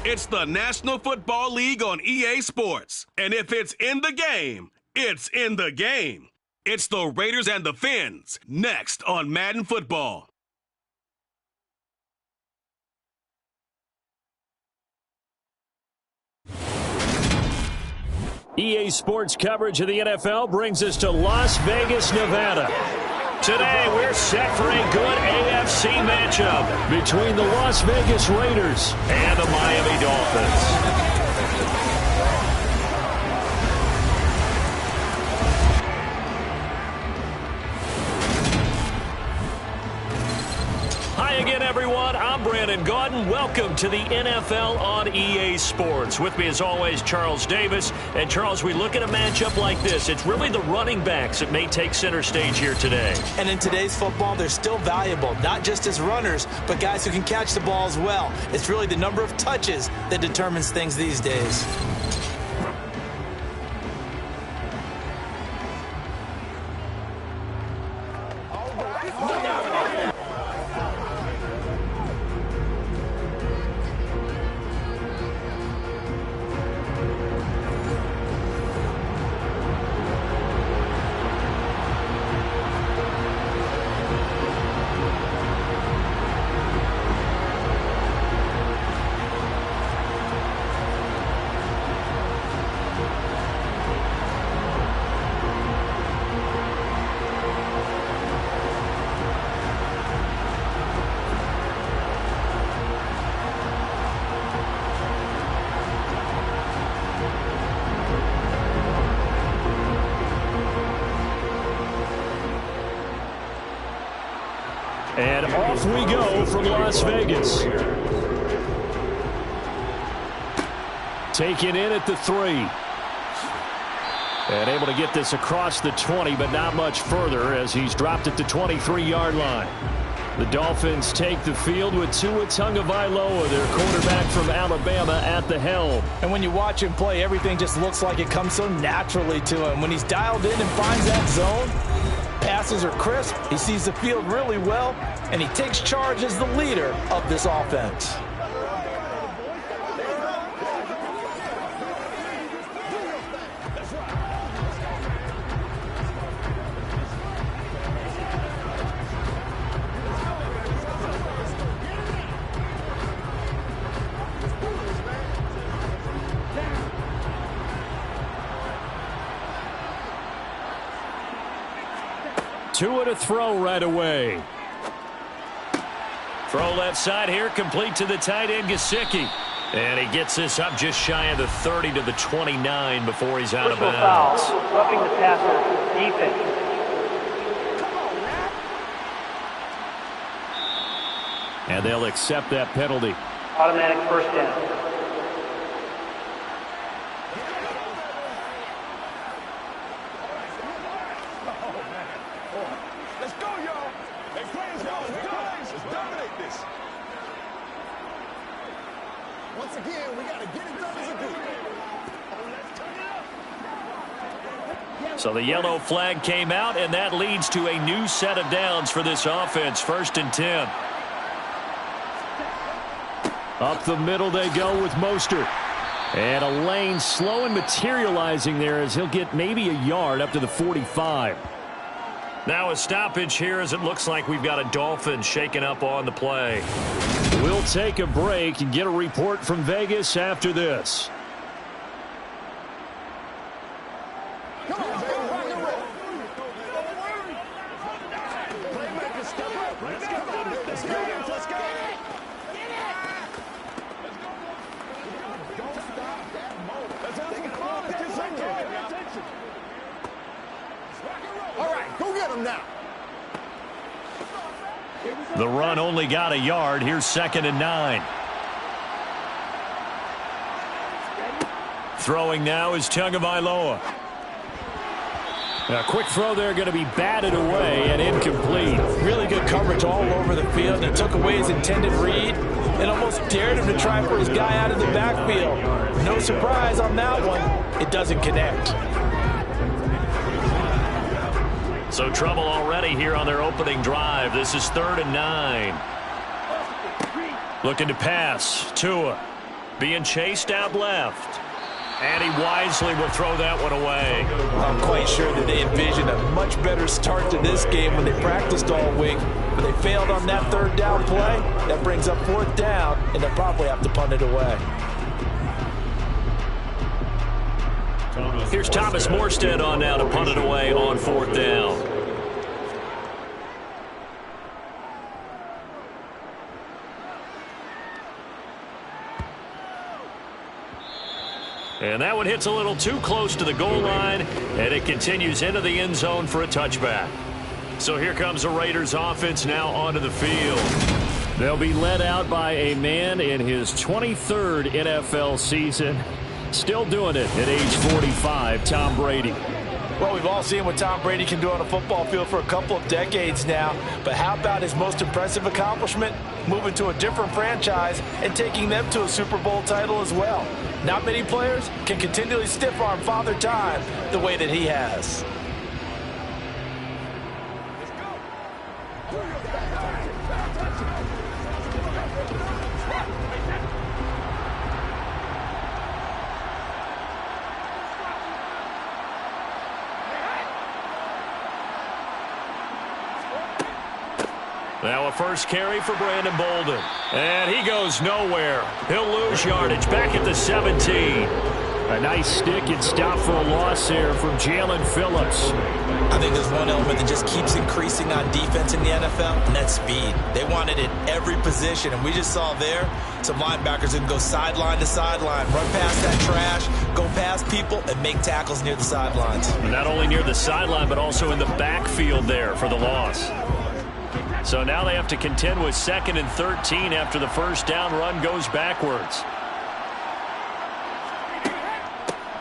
It's the National Football League on EA Sports. And if it's in the game, it's in the game. It's the Raiders and the Fins, next on Madden Football. EA Sports coverage of the NFL brings us to Las Vegas, Nevada. Today, we're set for a good AFC matchup between the Las Vegas Raiders and the Miami Dolphins. Hi again, everyone. I'm Brandon Gaudin. Welcome to the NFL on EA Sports. With me, as always, Charles Davis. And, Charles, we look at a matchup like this. It's really the running backs that may take center stage here today. And in today's football, they're still valuable, not just as runners, but guys who can catch the ball as well. It's really the number of touches that determines things these days. And off we go from Las Vegas. Taken in at the 3. And able to get this across the 20, but not much further as he's dropped at the 23-yard line. The Dolphins take the field with Tua Tagovailoa, their quarterback from Alabama, at the helm. And when you watch him play, everything just looks like it comes so naturally to him. When he's dialed in and finds that zone, passes are crisp, he sees the field really well, and he takes charge as the leader of this offense. Tua to throw right away. Throw left side here, complete to the tight end, Gesicki. And he gets this up just shy of the 30 to the 29 before he's out of bounds. Foul, roughing the passer, defense. And they'll accept that penalty. Automatic first down. So the yellow flag came out, and that leads to a new set of downs for this offense. 1st and 10. Up the middle they go with Mostert. And a lane slow and materializing there as he'll get maybe a yard up to the 45. Now a stoppage here as it looks like we've got a Dolphin shaking up on the play. We'll take a break and get a report from Vegas after this. The run only got a yard. Here's 2nd and 9. Throwing now is Tagovailoa. A quick throw there going to be batted away and incomplete. Really good coverage all over the field. He took away his intended read and almost dared him to try for his guy out of the backfield. No surprise on that one. It doesn't connect. So trouble already here on their opening drive. This is 3rd and 9. Looking to pass. Tua. being chased out left. And he wisely will throw that one away. I'm quite sure that they envisioned a much better start to this game when they practiced all week. But they failed on that third down play. That brings up fourth down, and they'll probably have to punt it away. Here's Thomas Morstead on now to punt it away on fourth down. And that one hits a little too close to the goal line, and it continues into the end zone for a touchback. So here comes the Raiders offense now onto the field. They'll be led out by a man in his 23rd NFL season. Still doing it at age 45, Tom Brady. Well, we've all seen what Tom Brady can do on a football field for a couple of decades now. But how about his most impressive accomplishment? Moving to a different franchise and taking them to a Super Bowl title as well. Not many players can continually stiff-arm Father Time the way that he has. Now a first carry for Brandon Bolden. And he goes nowhere. He'll lose yardage back at the 17. A nice stick and stop for a loss there from Jalen Phillips. I think there's one element that just keeps increasing on defense in the NFL, and that's speed. They want it at every position, and we just saw there some linebackers that can go sideline to sideline, run past that trash, go past people, and make tackles near the sidelines. Not only near the sideline, but also in the backfield there for the loss. So now they have to contend with 2nd and 13 after the first down run goes backwards.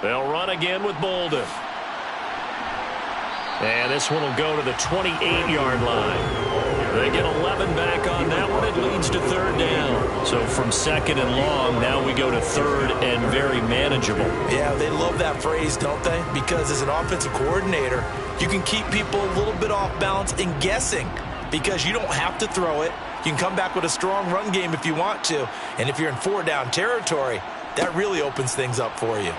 They'll run again with Bolden. And this one will go to the 28-yard line. They get 11 back on that one. It leads to 3rd down. So from 2nd and long, now we go to 3rd and very manageable. Yeah, they love that phrase, don't they? Because as an offensive coordinator, you can keep people a little bit off balance and guessing. Because you don't have to throw it. You can come back with a strong run game if you want to. And if you're in 4-down territory, that really opens things up for you.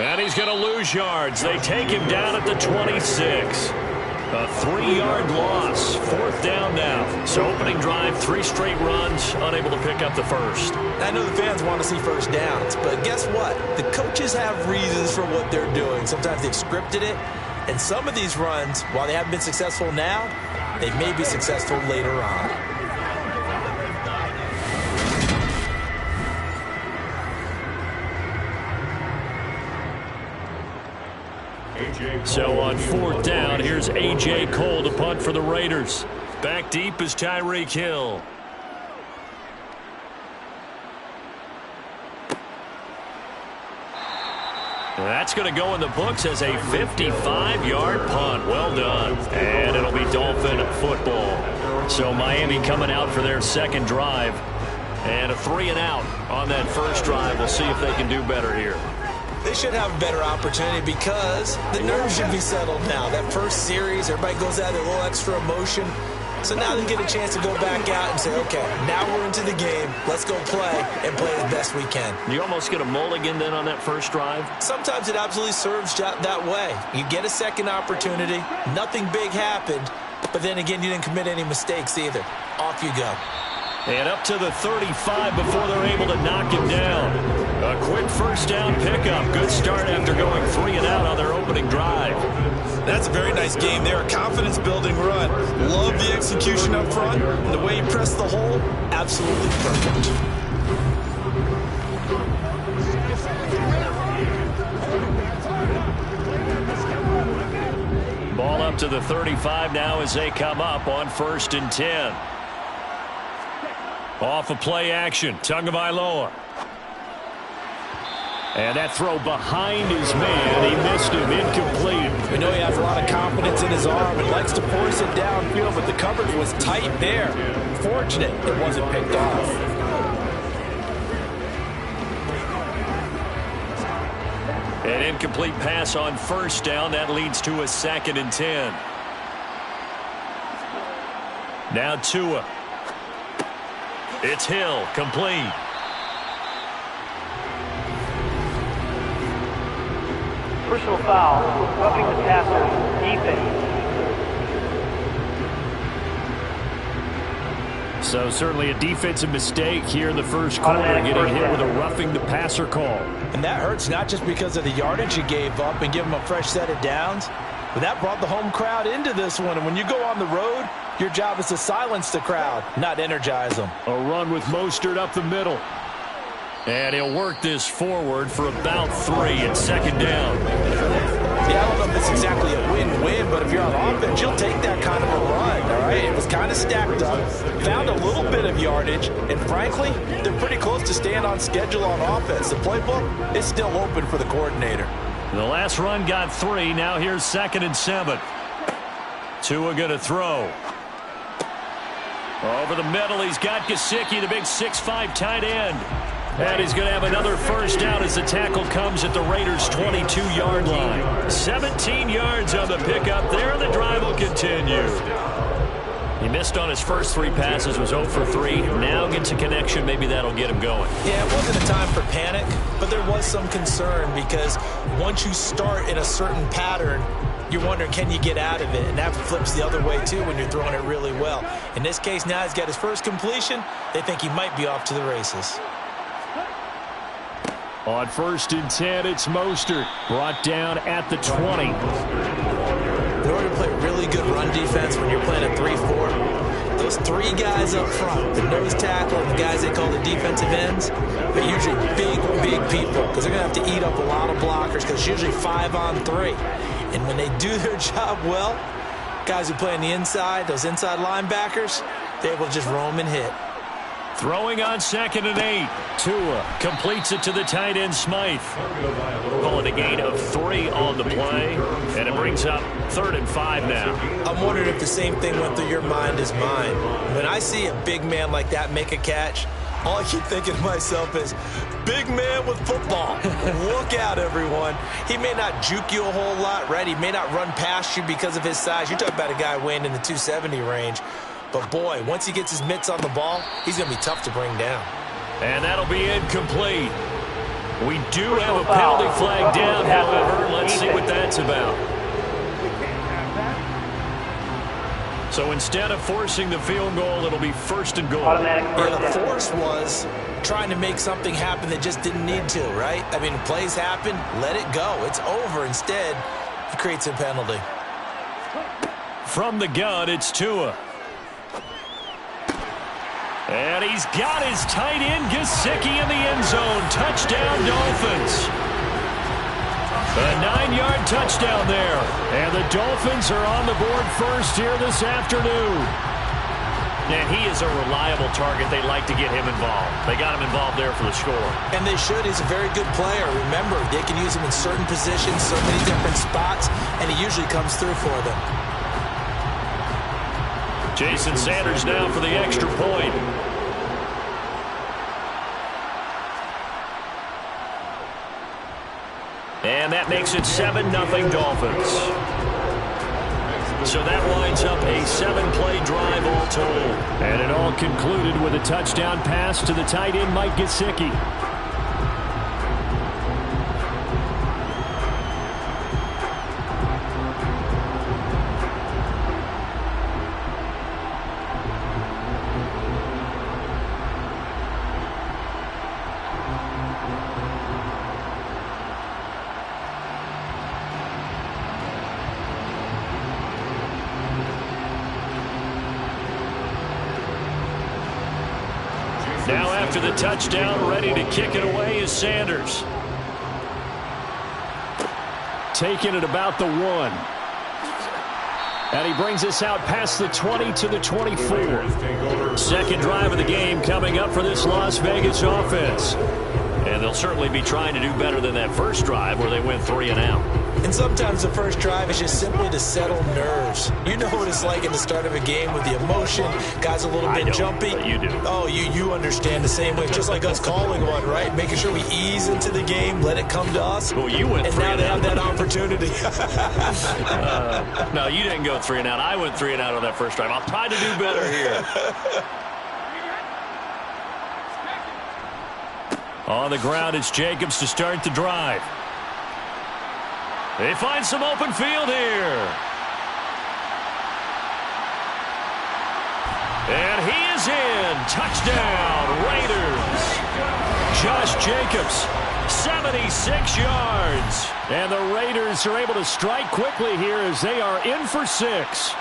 And he's going to lose yards. They take him down at the 26. A 3-yard loss. 4th down now. So opening drive, 3 straight runs, unable to pick up the first. I know the fans want to see first downs, but guess what? The coaches have reasons for what they're doing. Sometimes they've scripted it. And some of these runs, while they haven't been successful now, they may be successful later on. So on 4th down, here's A.J. Cole to punt for the Raiders. Back deep is Tyreek Hill. That's going to go in the books as a 55-yard punt. Well done. And it'll be Dolphin football. So Miami coming out for their 2nd drive. And a 3-and-out on that first drive. We'll see if they can do better here. They should have a better opportunity because the nerves should be settled now. That first series, everybody goes out with a little extra emotion. So now they get a chance to go back out and say, okay, now we're into the game. Let's go play and play as best we can. You almost get a mulligan then on that first drive? Sometimes it absolutely serves that way. You get a second opportunity. Nothing big happened. But then again, you didn't commit any mistakes either. Off you go. And up to the 35 before they're able to knock him down. A quick first down pickup. Good start after going 3-and-out on their opening drive. That's a very nice game there. A confidence-building run. Love the execution up front. And the way he pressed the hole, absolutely perfect. Ball up to the 35 now as they come up on 1st and 10. Off of play action, Tagovailoa. And that throw behind his man. He missed him, incomplete. We know he has a lot of confidence in his arm and likes to force it downfield, but the coverage was tight there. Fortunate it wasn't picked off. An incomplete pass on 1st down. That leads to a 2nd and 10. Now Tua. It's Hill, complete. Personal foul, roughing the passer, defense. So certainly a defensive mistake here in the first quarter, getting hit with a roughing the passer call. And that hurts not just because of the yardage you gave up and give them a fresh set of downs, but that brought the home crowd into this one. And when you go on the road, your job is to silence the crowd, not energize them. A run with Mostert up the middle. And he'll work this forward for about 3 and second down. Yeah, I don't know if it's exactly a win-win, but if you're on offense, you'll take that kind of a run, all right? It was kind of stacked up, found a little bit of yardage, and frankly, they're pretty close to staying on schedule on offense. The playbook is still open for the coordinator. The last run got 3. Now here's 2nd and 7. Tua going to throw. Over the middle, he's got Gesicki, the big 6'5" tight end. And he's going to have another first down as the tackle comes at the Raiders' 22-yard line. 17 yards on the pickup there, and the drive will continue. He missed on his first 3 passes, was 0 for 3. Now gets a connection. Maybe that'll get him going. Yeah, it wasn't a time for panic, but there was some concern because once you start in a certain pattern, you're wondering, can you get out of it? And that flips the other way, too, when you're throwing it really well. In this case, now he's got his first completion. They think he might be off to the races. On 1st and 10, it's Mostert, brought down at the 20. In order to play really good run defense when you're playing a 3-4, those 3 guys up front, the nose tackle and the guys they call the defensive ends, they're usually big people because they're going to have to eat up a lot of blockers because it's usually 5 on 3. And when they do their job well, guys who play on the inside, those inside linebackers, they're able to just roam and hit. Throwing on 2nd and 8. Tua completes it to the tight end, Smythe. Calling a gain of 3 on the play, and it brings up 3rd and 5 now. I'm wondering if the same thing went through your mind as mine. When I see a big man like that make a catch, all I keep thinking to myself is, big man with football. Look out, everyone. He may not juke you a whole lot, right? He may not run past you because of his size. You're talking about a guy weighing in the 270 range. But, boy, once he gets his mitts on the ball, he's going to be tough to bring down. And that'll be incomplete. We do have a penalty flag down, however. Let's see what that's about. So instead of forcing the field goal, it'll be 1st and goal. Yeah, the force was trying to make something happen that just didn't need to, right? I mean, plays happen, let it go. It's over. Instead, it creates a penalty. From the gun, it's Tua. And he's got his tight end, Gesicki, in the end zone. Touchdown, Dolphins. A 9-yard touchdown there. And the Dolphins are on the board first here this afternoon. And he is a reliable target. They like to get him involved. They got him involved there for the score. And they should. He's a very good player. Remember, they can use him in certain positions, so many different spots, and he usually comes through for them. Jason Sanders now for the extra point. And that makes it 7-0 Dolphins. So that winds up a 7-play drive all told. And it all concluded with a touchdown pass to the tight end, Mike Gesicki. Now after the touchdown, ready to kick it away is Sanders. Taking it about the 1. And he brings us out past the 20 to the 24. Second drive of the game coming up for this Las Vegas offense. And they'll certainly be trying to do better than that first drive where they went 3 and out. And sometimes the first drive is just simply to settle nerves. You know what it's like at the start of a game with the emotion. Guys a little bit jumpy. You do. Oh, you understand the same way. Just like us calling one, right? Making sure we ease into the game, let it come to us. Well, you went 3 and out. And now they have that opportunity. No, you didn't go 3 and out. I went 3 and out on that first drive. I'll try to do better here. On the ground, it's Jacobs to start the drive. They find some open field here. And he is in. Touchdown, Raiders. Josh Jacobs, 76 yards. And the Raiders are able to strike quickly here as they are in for 6.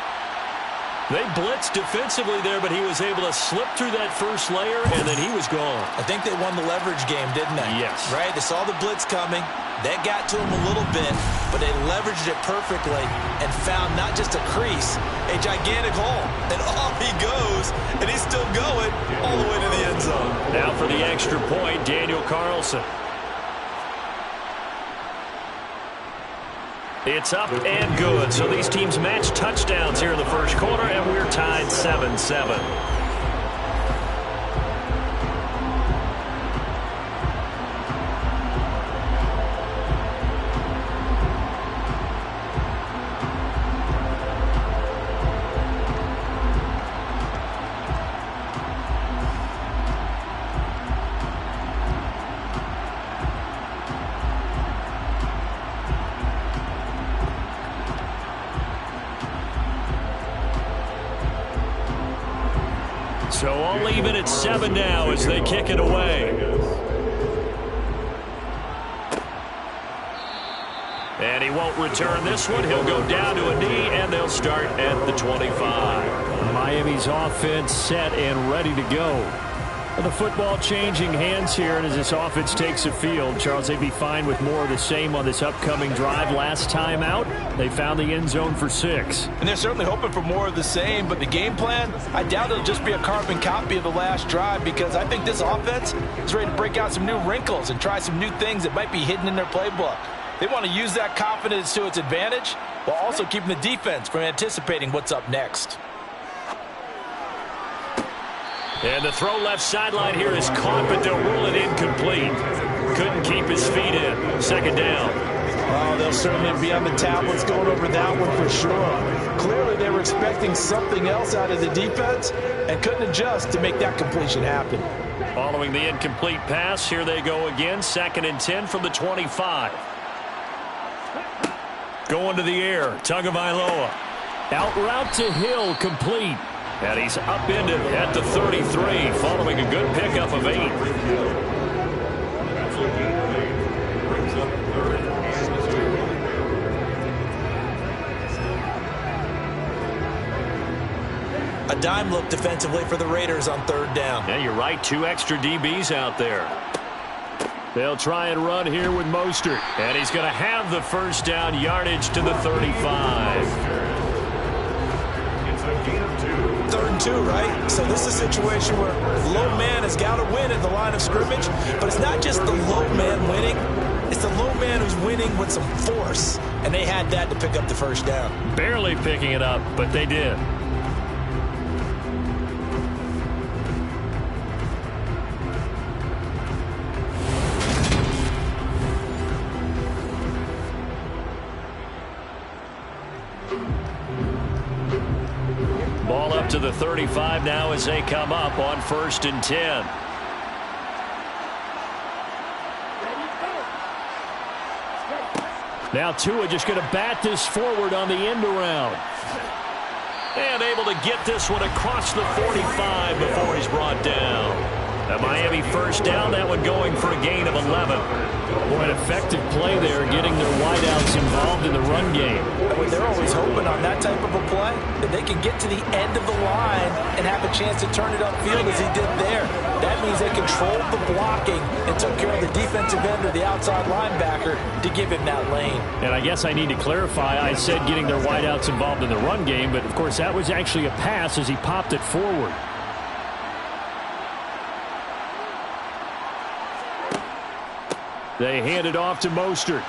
They blitzed defensively there, but he was able to slip through that first layer, and then he was gone. I think they won the leverage game, didn't they? Yes. Right? They saw the blitz coming. That got to him a little bit, but they leveraged it perfectly and found not just a crease, a gigantic hole. And off he goes, and he's still going all the way to the end zone. Now for the extra point, Daniel Carlson. It's up and good. So these teams match touchdowns here in the first quarter, and we're tied 7-7. So all even at 7 now as they kick it away. And he won't return this one. He'll go down to a knee, and they'll start at the 25. Miami's offense set and ready to go. The football changing hands here, and as this offense takes the field, Charles, they'd be fine with more of the same on this upcoming drive. Last time out, they found the end zone for 6. And they're certainly hoping for more of the same, but the game plan, I doubt it'll just be a carbon copy of the last drive, because I think this offense is ready to break out some new wrinkles and try some new things that might be hidden in their playbook. They want to use that confidence to its advantage while also keeping the defense from anticipating what's up next. And the throw left sideline here is caught, but they'll rule it incomplete. Couldn't keep his feet in. Second down. Oh, they'll certainly be on the tablets going over that one for sure. Clearly they were expecting something else out of the defense and couldn't adjust to make that completion happen. Following the incomplete pass, here they go again. 2nd and 10 from the 25. Going to the air. Tagovailoa. Out route to Hill, complete. And he's upended at the 33, following a good pickup of 8. A dime look defensively for the Raiders on 3rd down. Yeah, you're right. 2 extra DBs out there. They'll try and run here with Mostert. And he's going to have the first down, yardage to the 35. 3rd and 2, right? So this is a situation where low man has got to win at the line of scrimmage, but it's not just the low man winning. It's the low man who's winning with some force, and they had that to pick up the first down. Barely picking it up, but they did. Ball up to the 35 now as they come up on 1st and 10. Now Tua just going to bat this forward on the end around. And able to get this one across the 45 before he's brought down. A Miami first down, that one going for a gain of 11. Boy, an effective play there, getting their wideouts involved in the run game. They're always hoping on that type of a play that they can get to the end of the line and have a chance to turn it upfield as he did there. That means they controlled the blocking and took care of the defensive end or the outside linebacker to give him that lane. And I guess I need to clarify, I said getting their wideouts involved in the run game, but of course that was actually a pass as he popped it forward. They hand it off to Mostert.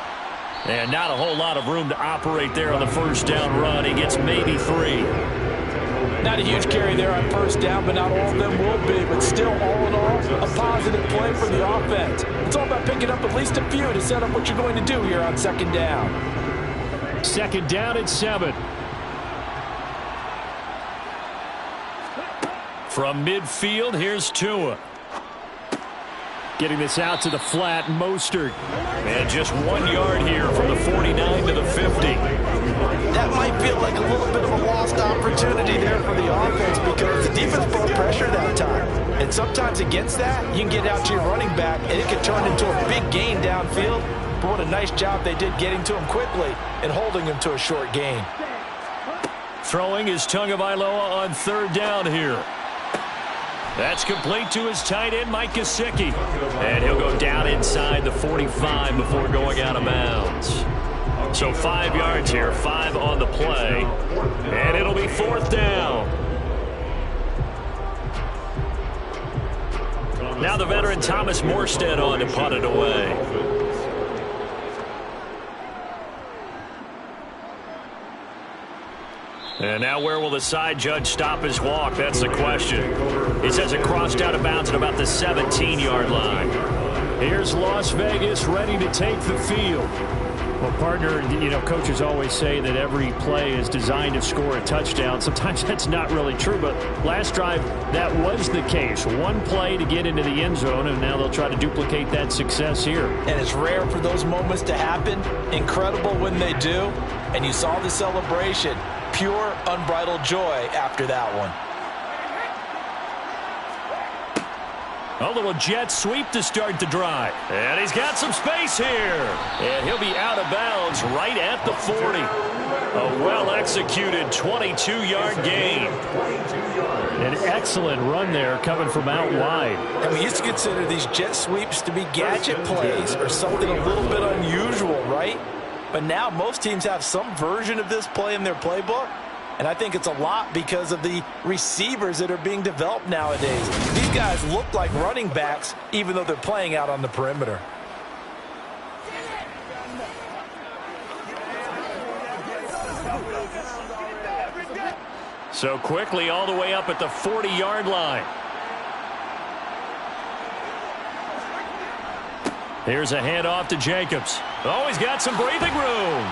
And not a whole lot of room to operate there on the first down run. He gets maybe 3. Not a huge carry there on first down, but not all of them will be. But still, all in all, a positive play for the offense. It's all about picking up at least a few to set up what you're going to do here on 2nd down. 2nd down at 7. From midfield, here's Tua. Getting this out to the flat, Mostert. And just 1 yard here from the 49 to the 50. That might feel like a little bit of a lost opportunity there for the offense because the defense brought pressure that time. And sometimes against that, you can get out to your running back, and it can turn into a big gain downfield. But what a nice job they did getting to him quickly and holding him to a short gain. Throwing is Tagovailoa on 3rd down here. That's complete to his tight end, Mike Gesicki. And he'll go down inside the 45 before going out of bounds. So 5 yards here, 5 on the play. And it'll be 4th down. Now the veteran Thomas Morstead on to punt it away. And now where will the side judge stop his walk? That's the question. He says it crossed out of bounds at about the 17-yard line. Here's Las Vegas ready to take the field. Well, partner, you know, coaches always say that every play is designed to score a touchdown. Sometimes that's not really true, but last drive, that was the case. One play to get into the end zone, and now they'll try to duplicate that success here. And it's rare for those moments to happen. Incredible when they do. And you saw the celebration. Pure, unbridled joy after that one. A little jet sweep to start the drive. And he's got some space here. And he'll be out of bounds right at the 40. A well-executed 22-yard gain. An excellent run there coming from out wide. And we used to consider these jet sweeps to be gadget plays or something a little bit unusual, right? But now most teams have some version of this play in their playbook. And I think it's a lot because of the receivers that are being developed nowadays. These guys look like running backs even though they're playing out on the perimeter. So quickly all the way up at the 40-yard line. Here's a handoff to Jacobs. Oh, he's got some breathing room.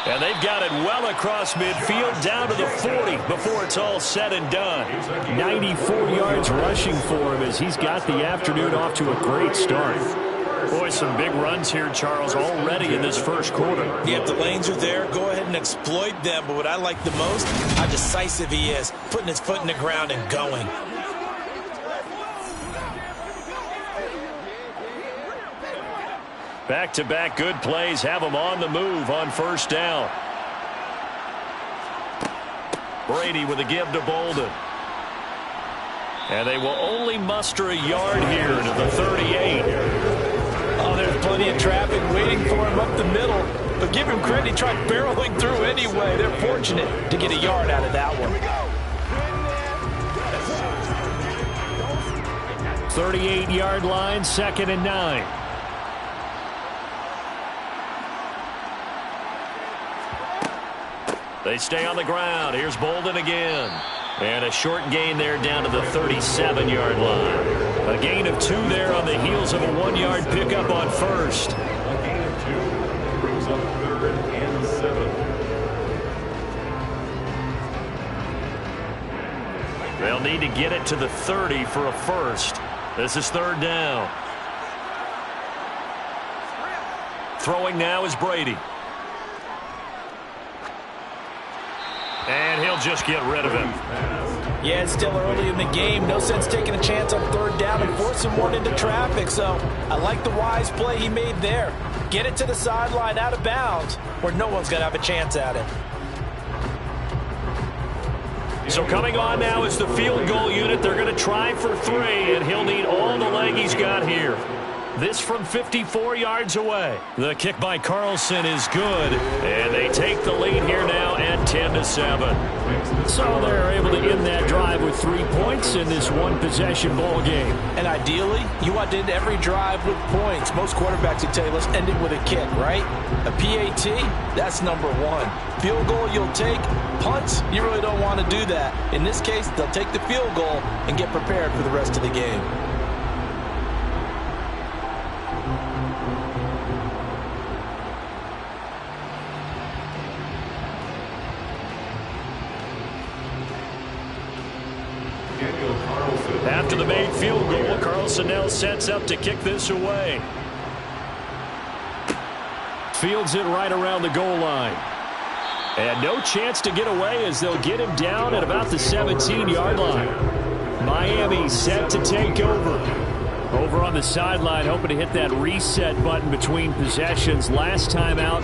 And they've got it well across midfield down to the 40 before it's all said and done. 94 yards rushing for him as he's got the afternoon off to a great start. Boy, some big runs here, Charles, already in this first quarter. Yeah, if the lanes are there, go ahead and exploit them. But what I like the most, how decisive he is, putting his foot in the ground and going. Back-to-back good plays have him on the move on 1st down. Brady with a give to Bolden. And they will only muster a yard here to the 38. Oh, there's plenty of traffic waiting for him up the middle. But give him credit, he tried barreling through anyway. They're fortunate to get a yard out of that one. 38-yard line, 2nd and 9. They stay on the ground. Here's Bolden again. And a short gain there down to the 37-yard line. A gain of 2 there on the heels of a 1-yard pickup on 1st. A gain of 2 brings up 3rd and 7. They'll need to get it to the 30 for a first. This is 3rd down. Throwing now is Brady. And he'll just get rid of him. Yeah, it's still early in the game. No sense taking a chance on 3rd down and forcing one into traffic. So I like the wise play he made there. Get it to the sideline out of bounds where no one's going to have a chance at it. So coming on now is the field goal unit. They're going to try for 3, and he'll need all the leg he's got here. This from 54 yards away. The kick by Carlson is good, and they take the lead here now at 10-7. So they're able to end that drive with 3 points in this one-possession ball game. And ideally, you want to end every drive with points. Most quarterbacks would tell you, let's end it with a kick, right? A PAT, that's number 1. Field goal you'll take. Punts, you really don't want to do that. In this case, they'll take the field goal and get prepared for the rest of the game. After the made field goal. Carlson now sets up to kick this away. Fields it right around the goal line. And no chance to get away as they'll get him down at about the 17-yard line. Miami set to take over. Over on the sideline, hoping to hit that reset button between possessions. Last time out,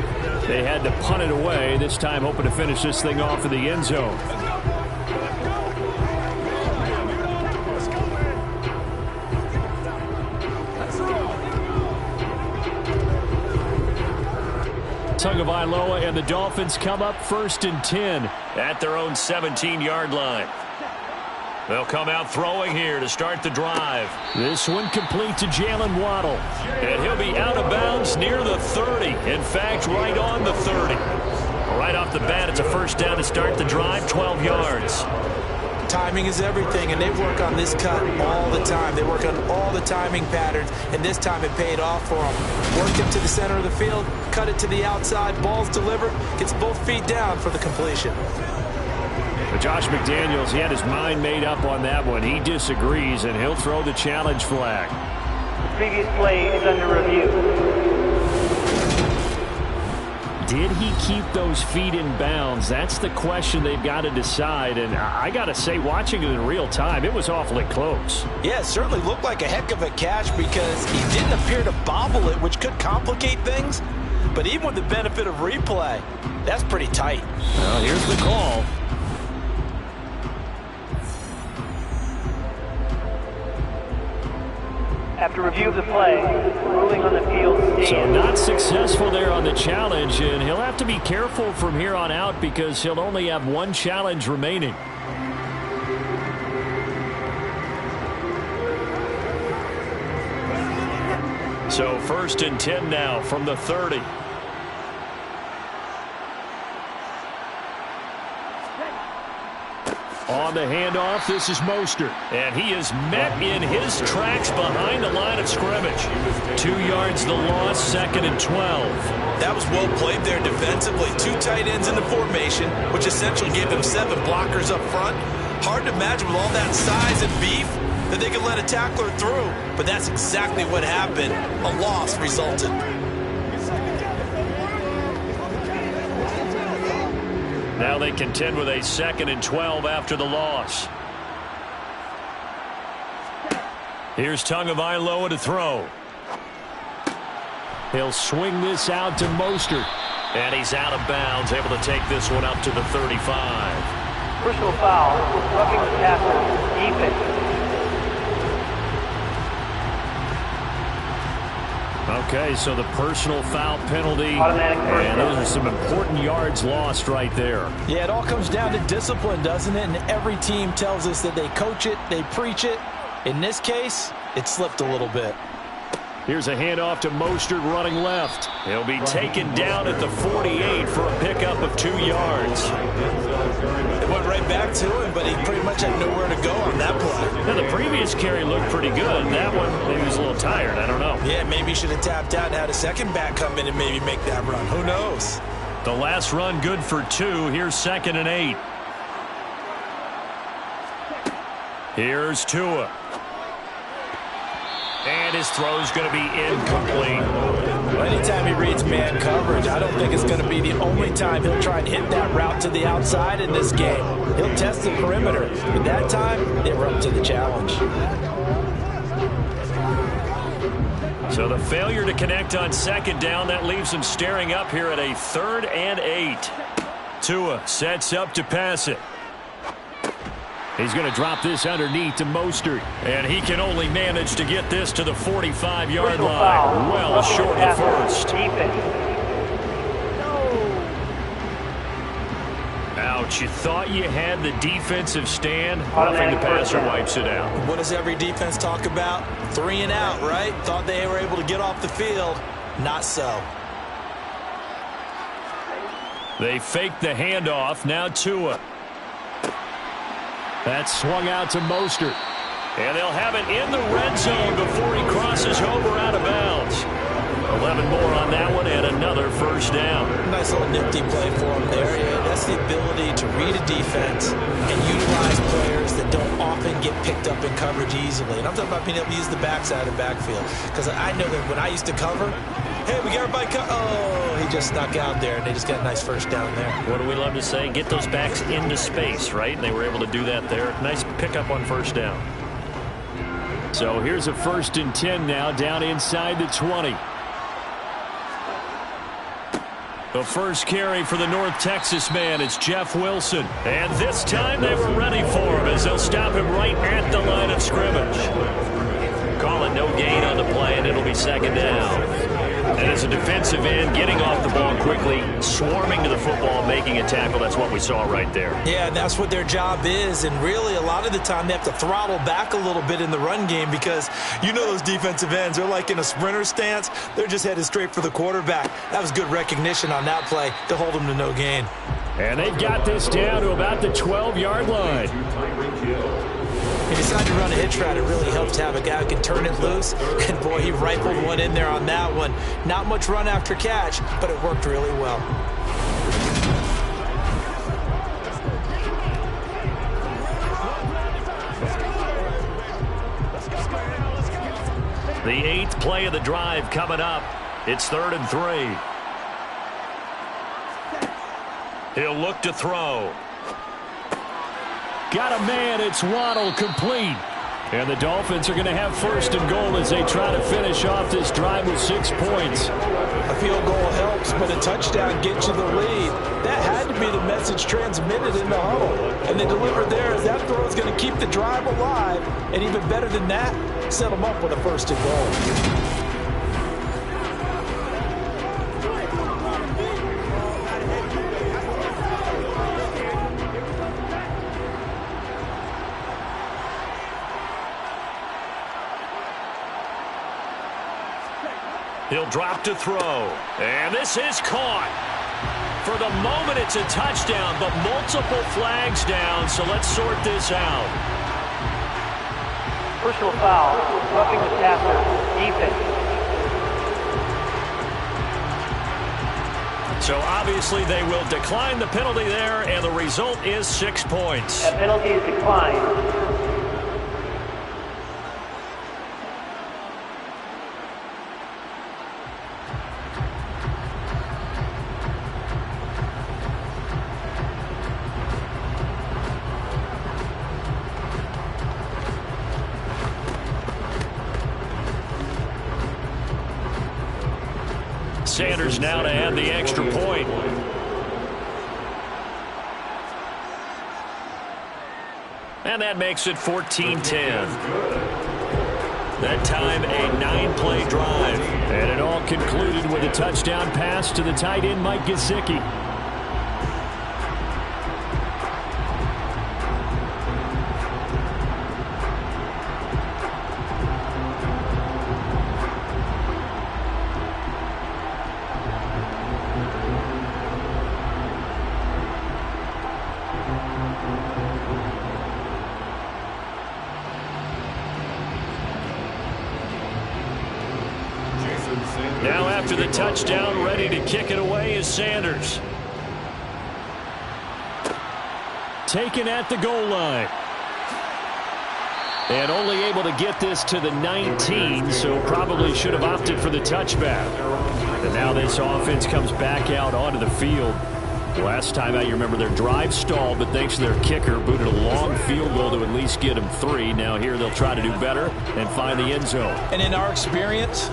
they had to punt it away. This time, hoping to finish this thing off in the end zone. Tagovailoa and the Dolphins come up 1st and 10 at their own 17-yard line. They'll come out throwing here to start the drive. This one complete to Jalen Waddle. And he'll be out of bounds near the 30. In fact, right on the 30. Right off the bat, it's a first down to start the drive, 12 yards. Timing is everything, and they work on this cut all the time. They work on all the timing patterns, and this time it paid off for them. Worked him to the center of the field, cut it to the outside, ball's delivered, gets both feet down for the completion. But Josh McDaniels, he had his mind made up on that one. He disagrees, and he'll throw the challenge flag. The previous play is under review. Did he keep those feet in bounds? That's the question they've got to decide. And I got to say, watching it in real time, it was awfully close. Yeah, it certainly looked like a heck of a catch because he didn't appear to bobble it, which could complicate things. But even with the benefit of replay, that's pretty tight. Well, here's the call. After review of the play, ruling on the field stands. So not successful there on the challenge, and he'll have to be careful from here on out because he'll only have one challenge remaining. So 1st and 10 now from the 30. On the handoff, this is Mostert. And he is met in his tracks behind the line of scrimmage. 2 yards the loss, 2nd and 12. That was well played there defensively. 2 tight ends in the formation, which essentially gave them 7 blockers up front. Hard to imagine with all that size and beef that they could let a tackler through. But that's exactly what happened. A loss resulted. Now they contend with a 2nd and 12 after the loss. Here's Tagovailoa to throw. He'll swing this out to Mostert. And he's out of bounds, able to take this one up to the 35. Personal foul, roughing the passer, defense. Okay, so the personal foul penalty, Automatic first and those are some important yards lost right there. Yeah, it all comes down to discipline, doesn't it? And every team tells us that they coach it, they preach it. In this case, it slipped a little bit. Here's a handoff to Mostert running left. He'll be taken down at the 48 for a pickup of 2 yards. It went right back to him, but he pretty much had nowhere to go on that play. Now, the previous carry looked pretty good. That one, maybe he was a little tired. I don't know. Yeah, maybe he should have tapped out and had a second back come in and maybe make that run. Who knows? The last run good for 2. Here's 2nd and 8. Here's Tua. And his throw's going to be incomplete. Well, anytime he reads man coverage, I don't think it's going to be the only time he'll try and hit that route to the outside in this game. He'll test the perimeter. But that time, they were up to the challenge. So the failure to connect on 2nd down, that leaves him staring up here at a 3rd and 8. Tua sets up to pass it. He's going to drop this underneath to Mostert. And he can only manage to get this to the 45-yard line. Well short of first. Ouch, you thought you had the defensive stand. Roughing the passer wipes it out. What does every defense talk about? 3 and out, right? Thought they were able to get off the field. Not so. They faked the handoff. Now Tua. That's swung out to Mostert. And they'll have it in the red zone before he crosses over out of bounds. 11 more on that one and another first down. Nice nice little nifty play for him there. Yeah, that's the ability to read a defense and utilize players that don't often get picked up in coverage easily. And I'm talking about being able to use the backside of the backfield. Because I know that when I used to cover, hey, we got everybody oh, he just snuck out there, and they just got a nice first down there. What do we love to say? Get those backs into space, right? And they were able to do that there. Nice pickup on first down. So here's a 1st and 10 now, down inside the 20. The first carry for the North Texas man, it's Jeff Wilson. And this time they were ready for him as they'll stop him right at the line of scrimmage. Call it no gain on the play, and it'll be 2nd down. And as a defensive end, getting off the ball quickly, swarming to the football, making a tackle, that's what we saw right there. Yeah, that's what their job is. And really, a lot of the time, they have to throttle back a little bit in the run game because you know those defensive ends, they're like in a sprinter stance. They're just headed straight for the quarterback. That was good recognition on that play to hold them to no gain. And they've got this down to about the 12-yard line. He decided to run a hitch route. It really helps to have a guy who can turn it loose. And, boy, he rifled one in there on that one. Not much run after catch, but it worked really well. The 8th play of the drive coming up. It's 3rd and 3. He'll look to throw. Got a man, it's Waddle, complete. And the Dolphins are going to have 1st and goal as they try to finish off this drive with 6 points. A field goal helps, but a touchdown gets you the lead. That had to be the message transmitted in the huddle. And they delivered there as that throw is going to keep the drive alive. And even better than that, set them up with a 1st and goal. He'll drop to throw. And this is caught. For the moment, it's a touchdown, but multiple flags down, so let's sort this out. Personal foul, roughing the passer, defense. So obviously they will decline the penalty there, and the result is 6 points. That penalty is declined. Sanders now to add the extra point. And that makes it 14-10. That time a 9-play drive. And it all concluded with a touchdown pass to the tight end, Mike Gesicki. Now after the touchdown, ready to kick it away is Sanders. Taken at the goal line. And only able to get this to the 19, so probably should have opted for the touchback. And now this offense comes back out onto the field. Last time out, you remember their drive stalled, but thanks to their kicker, booted a long field goal to at least get them 3. Now here they'll try to do better and find the end zone. And in our experience,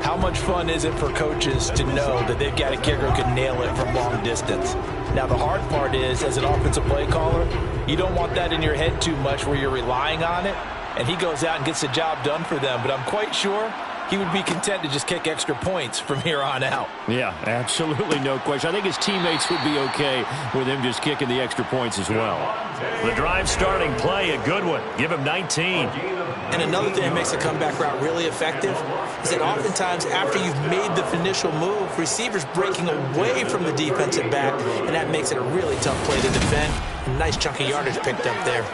how much fun is it for coaches to know that they've got a kicker who can nail it from long distance? Now, the hard part is, as an offensive play caller, you don't want that in your head too much where you're relying on it, and he goes out and gets the job done for them. But I'm quite sure he would be content to just kick extra points from here on out. Yeah, absolutely no question. I think his teammates would be okay with him just kicking the extra points as well. The drive starting play, a good one. Give him 19. And another thing that makes a comeback route really effective is that oftentimes after you've made the initial move, receivers breaking away from the defensive back, and that makes it a really tough play to defend. A nice chunk of yardage picked up there.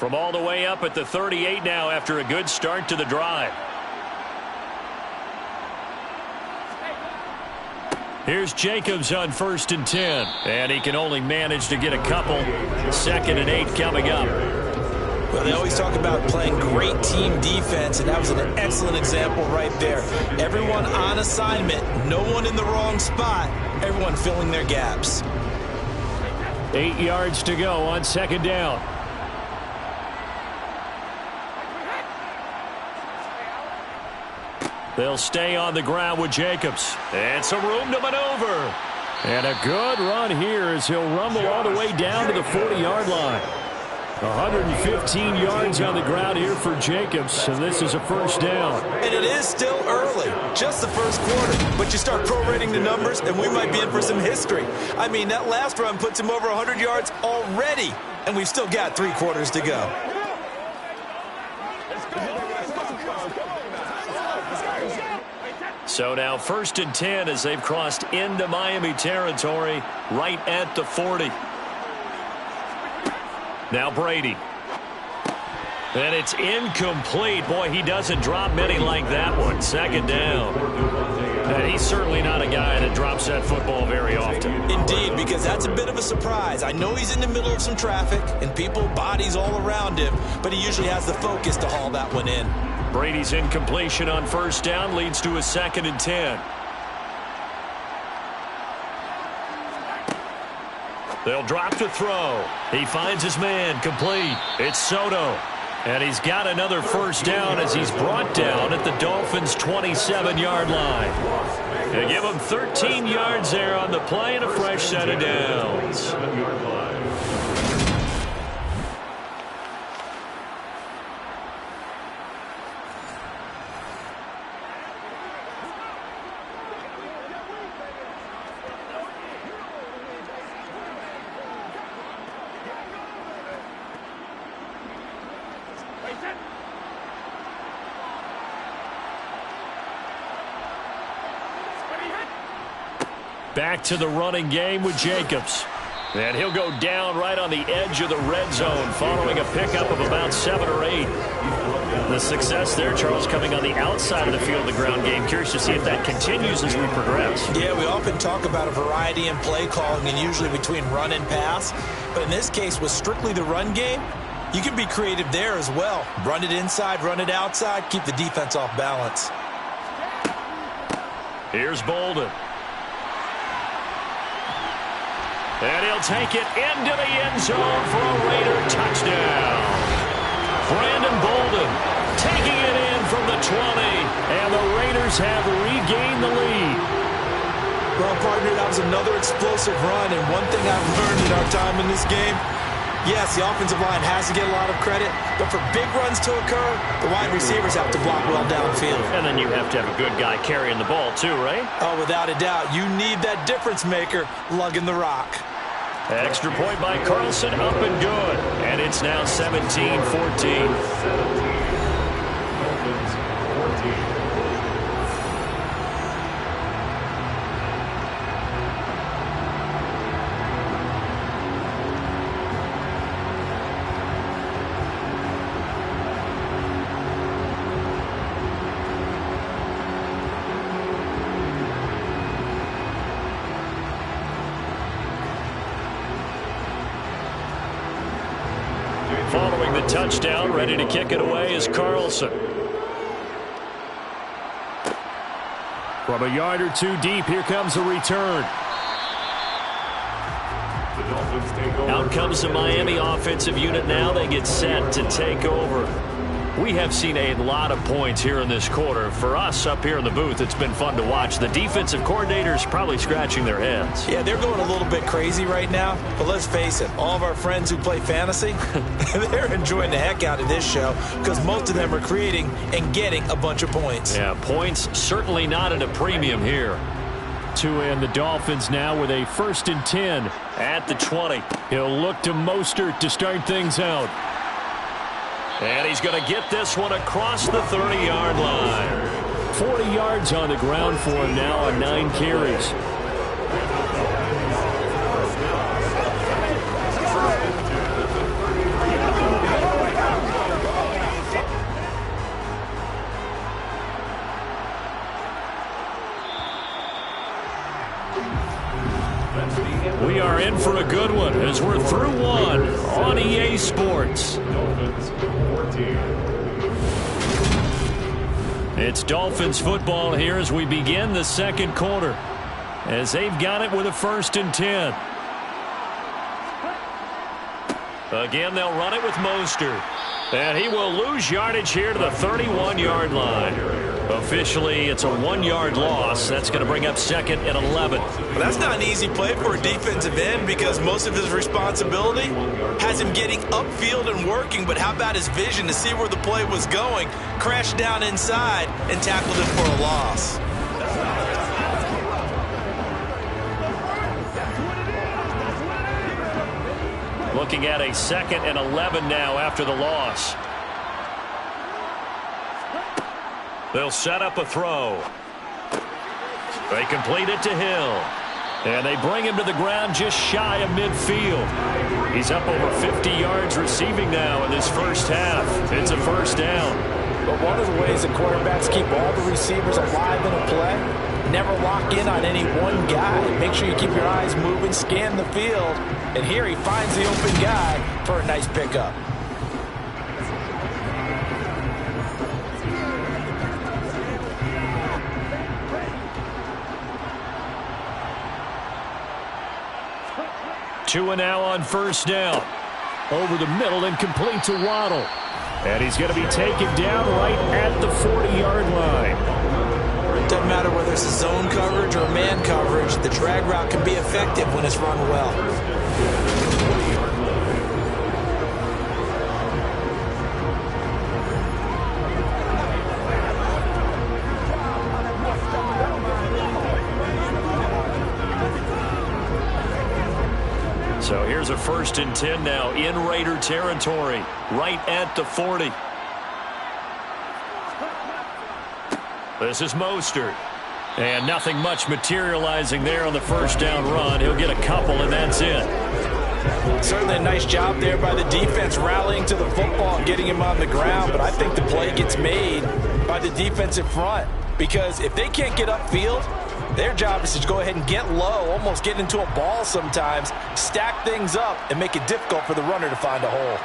From all the way up at the 38 now after a good start to the drive. Here's Jacobs on 1st and 10. And he can only manage to get a couple. 2nd and 8 coming up. Well, they always talk about playing great team defense, and that was an excellent example right there. Everyone on assignment, no one in the wrong spot, everyone filling their gaps. 8 yards to go on 2nd down. They'll stay on the ground with Jacobs. And some room to maneuver. And a good run here as he'll rumble all the way down to the 40-yard line. 115 yards on the ground here for Jacobs, and this is a 1st down. And it is still early, just the 1st quarter. But you start prorating the numbers, and we might be in for some history. I mean, that last run puts him over 100 yards already, and we've still got 3 quarters to go. So now 1st and 10 as they've crossed into Miami territory right at the 40. Now Brady. And it's incomplete. Boy, he doesn't drop many like that one. 2nd down. And he's certainly not a guy that drops that football very often. Indeed, because that's a bit of a surprise. I know he's in the middle of some traffic and people, bodies all around him, but he usually has the focus to haul that one in. Brady's incompletion on 1st down leads to a 2nd and 10. They'll drop to throw. He finds his man complete. It's Soto. And he's got another 1st down as he's brought down at the Dolphins' 27-yard line. They give him 13 yards there on the play and a fresh set of downs. Back to the running game with Jacobs. And he'll go down right on the edge of the red zone following a pickup of about 7 or 8. The success there, Charles, coming on the outside of the field, the ground game. Curious to see if that continues as we progress. Yeah, we often talk about a variety in play calling and usually between run and pass. But in this case, with strictly the run game, you can be creative there as well. Run it inside, run it outside, keep the defense off balance. Here's Bolden. And he'll take it into the end zone for a Raider touchdown. Brandon Bolden taking it in from the 20. And the Raiders have regained the lead. Well, partner, that was another explosive run. And one thing I've learned in our time in this game, yes, the offensive line has to get a lot of credit. But for big runs to occur, the wide receivers have to block well downfield. And then you have to have a good guy carrying the ball too, right? Oh, without a doubt. You need that difference maker lugging the rock. Extra point by Carlson, up and good. And it's now 17-14. Following the touchdown, ready to kick it away is Carlson. From a yard or two deep, here comes a return. Out comes the Miami offensive unit now. They get set to take over. We have seen a lot of points here in this quarter. For us up here in the booth, it's been fun to watch. The defensive coordinators probably scratching their heads. Yeah, they're going a little bit crazy right now. But let's face it, all of our friends who play fantasy, they're enjoying the heck out of this show because most of them are creating and getting a bunch of points. Yeah, points certainly not at a premium here. And the Dolphins now with a 1st and 10 at the 20. He'll look to Mostert to start things out. And he's going to get this one across the 30-yard line. 40 yards on the ground for him now on 9 carries. in for a good one as we're through one on EA Sports. Dolphins 14. It's Dolphins football here as we begin the second quarter, as they've got it with a 1st and 10. Again, they'll run it with Mostert. And he will lose yardage here to the 31-yard line. Officially, it's a 1-yard loss. That's going to bring up 2nd and 11. Well, that's not an easy play for a defensive end because most of his responsibility has him getting upfield and working, but how about his vision to see where the play was going, crashed down inside, and tackled him for a loss. Looking at a 2nd and 11 now after the loss. They'll set up a throw. They complete it to Hill. And they bring him to the ground just shy of midfield. He's up over 50 yards receiving now in this first half. It's a 1st down. But one of the ways that quarterbacks keep all the receivers alive in a play, never lock in on any one guy. Make sure you keep your eyes moving, scan the field. And here he finds the open guy for a nice pickup. Tua now on 1st down. Over the middle and complete to Waddle. And he's going to be taken down right at the 40-yard line. Doesn't matter whether it's a zone coverage or man coverage, the drag route can be effective when it's run well. So here's a 1st and 10 now in Raider territory, right at the 40. This is Mostert. And nothing much materializing there on the 1st down run. He'll get a couple, and that's it. Certainly a nice job there by the defense rallying to the football and getting him on the ground. But I think the play gets made by the defensive front. Because if they can't get upfield, their job is to go ahead and get low, almost get into a ball sometimes, stack things up, and make it difficult for the runner to find a hole.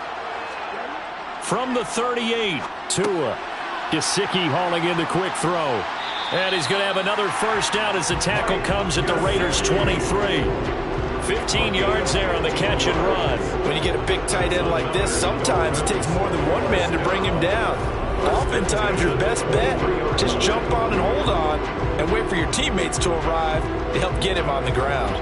From the 38, Tua. Gesicki hauling in the quick throw. And he's going to have another 1st down as the tackle comes at the Raiders' 23. 15 yards there on the catch and run. When you get a big tight end like this, sometimes it takes more than one man to bring him down. Oftentimes, your best bet, just jump on and hold on and wait for your teammates to arrive to help get him on the ground.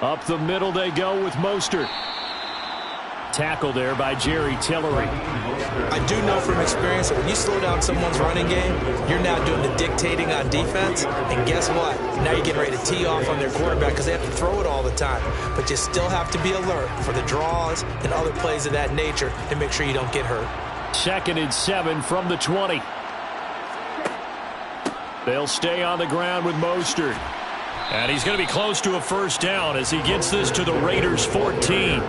Up the middle they go with Mostert. Tackle there by Jerry Tillery. I do know from experience that when you slow down someone's running game, you're now doing the dictating on defense. And guess what? Now you're getting ready to tee off on their quarterback because they have to throw it all the time. But you still have to be alert for the draws and other plays of that nature to make sure you don't get hurt. 2nd and 7 from the 20. They'll stay on the ground with Mostert. And he's going to be close to a 1st down as he gets this to the Raiders' 14.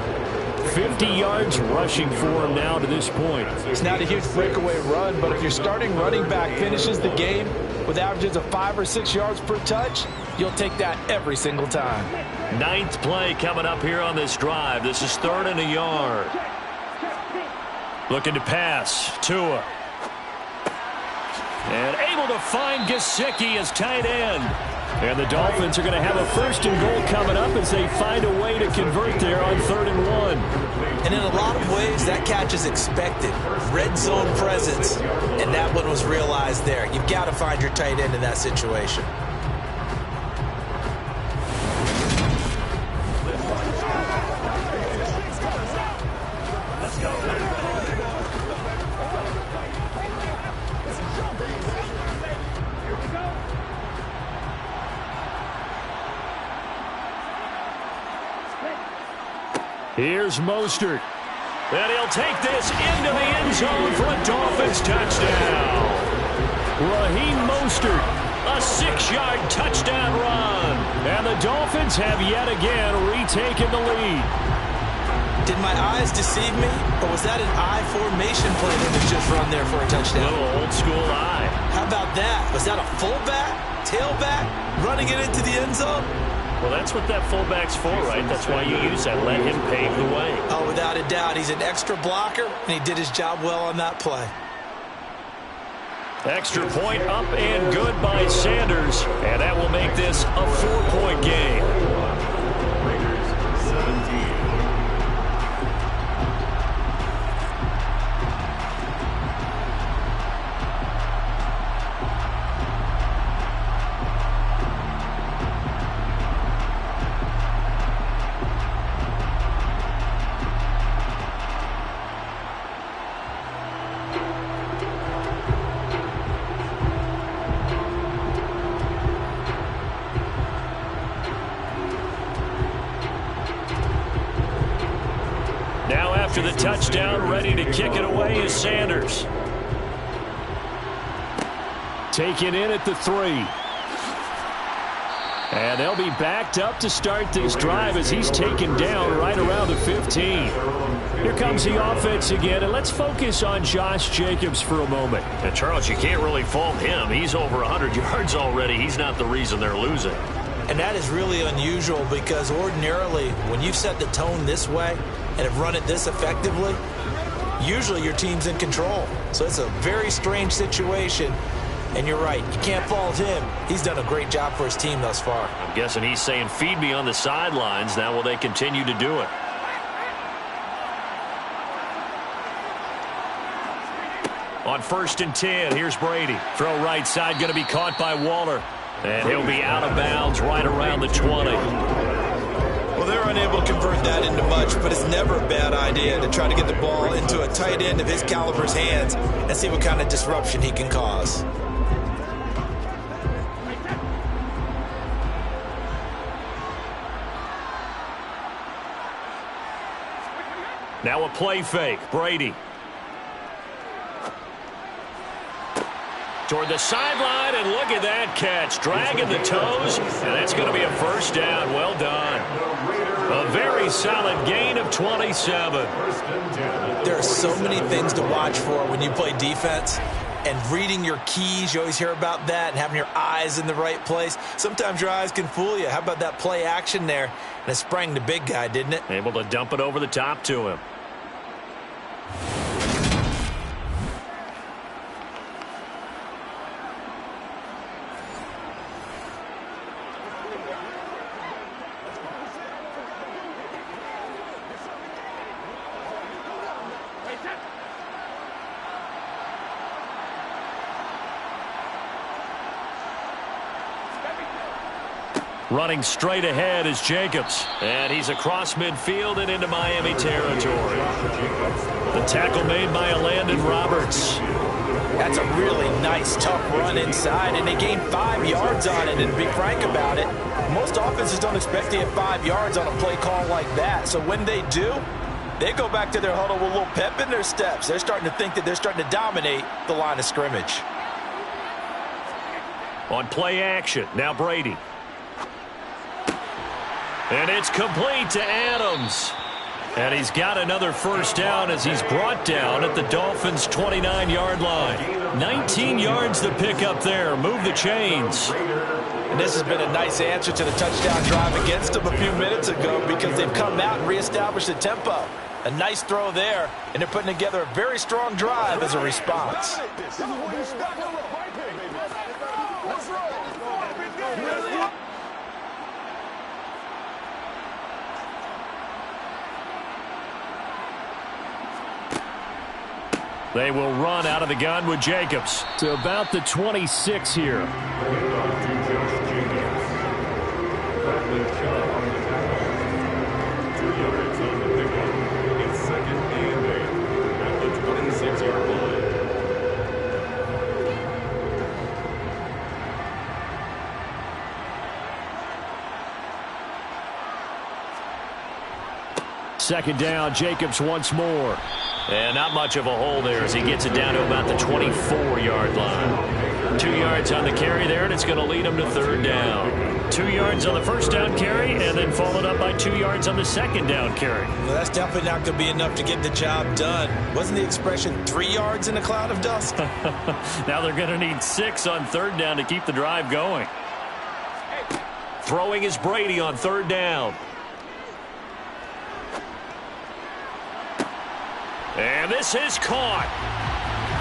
50 yards rushing for him now to this point. It's not a huge breakaway run, but if your starting running back finishes the game with averages of 5 or 6 yards per touch, you'll take that every single time. 9th play coming up here on this drive. This is 3rd and a yard. Looking to pass. Tua. And able to find Gesicki as tight end. And the Dolphins are going to have a 1st and goal coming up as they find a way to convert there on 3rd and 1. And in a lot of ways, that catch is expected. Red zone presence, and that one was realized there. You've got to find your tight end in that situation. Here's Mostert. And he'll take this into the end zone for a Dolphins touchdown. Raheem Mostert, a 6-yard touchdown run. And the Dolphins have yet again retaken the lead. Did my eyes deceive me, or was that an I formation play that was just run there for a touchdown? A little old school eye. How about that? Was that a fullback, tailback, running it into the end zone? Well, that's what that fullback's for, right? That's why you use that. Let him pave the way. Oh, without a doubt. He's an extra blocker, and he did his job well on that play. Extra point up and good by Sanders, and that will make this a 4-point game. Raiders 17. After the touchdown, ready to kick it away is Sanders. Taken in at the 3. And they'll be backed up to start this drive as he's taken down right around the 15. Here comes the offense again, and let's focus on Josh Jacobs for a moment. And Charles, you can't really fault him. He's over 100 yards already. He's not the reason they're losing. And that is really unusual because ordinarily, when you've set the tone this way and have run it this effectively, usually your team's in control. So it's a very strange situation. And you're right, you can't fault him. He's done a great job for his team thus far. I'm guessing he's saying, feed me on the sidelines. Now will they continue to do it? On 1st and 10, here's Brady. Throw right side, going to be caught by Waller. And he'll be out of bounds right around the 20. Well, they're unable to convert that into much, but it's never a bad idea to try to get the ball into a tight end of his caliber's hands and see what kind of disruption he can cause. Now a play fake. Brady. Toward the sideline, and look at that catch. Dragging the toes, and that's going to be a first down. Well done. A very solid gain of 27. There are so many things to watch for when you play defense. And reading your keys, you always hear about that, and having your eyes in the right place. Sometimes your eyes can fool you. How about that play action there? And it sprang the big guy, didn't it? Able to dump it over the top to him. Running straight ahead is Jacobs. And he's across midfield and into Miami territory. The tackle made by Landon Roberts. That's a really nice, tough run inside, and they gained 5 yards on it. And to be frank about it, most offenses don't expect to get 5 yards on a play call like that. So when they do, they go back to their huddle with a little pep in their steps. They're starting to think that they're starting to dominate the line of scrimmage. On play action, now Brady. And it's complete to Adams. And he's got another first down as he's brought down at the Dolphins' 29-yard line. 19 yards to pick up there. Move the chains. And this has been a nice answer to the touchdown drive against them a few minutes ago because they've come out and reestablished the tempo. A nice throw there, and they're putting together a very strong drive as a response. They will run out of the gun with Jacobs to about the 26 here. Second down, Jacobs once more. And not much of a hole there as he gets it down to about the 24-yard line. 2 yards on the carry there, and it's going to lead him to third down. 2 yards on the first down carry, and then followed up by 2 yards on the second down carry. Well, that's definitely not going to be enough to get the job done. Wasn't the expression 3 yards in a cloud of dust? Now they're going to need 6 on third down to keep the drive going. Throwing is Brady on third down. And this is caught.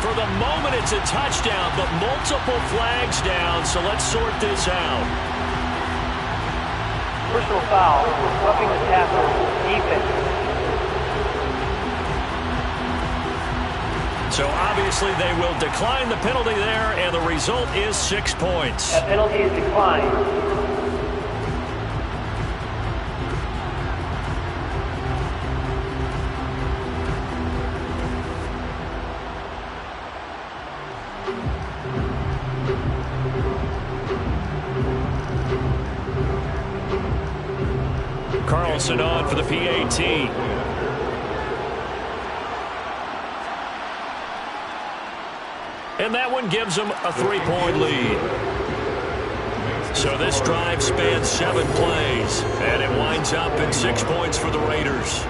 For the moment, it's a touchdown, but multiple flags down, so let's sort this out. Personal foul, roughing the passer, defense. So obviously they will decline the penalty there, and the result is 6 points. That penalty is declined. Carlson on for the PAT. And that one gives them a 3-point lead. So this drive spans 7 plays, and it winds up in 6 points for the Raiders.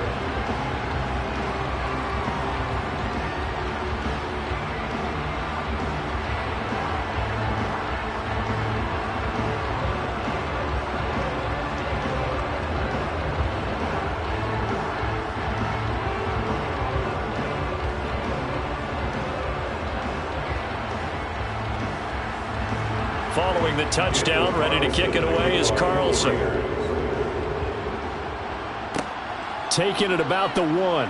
Following the touchdown, ready to kick it away is Carlson. Taking it about the 1.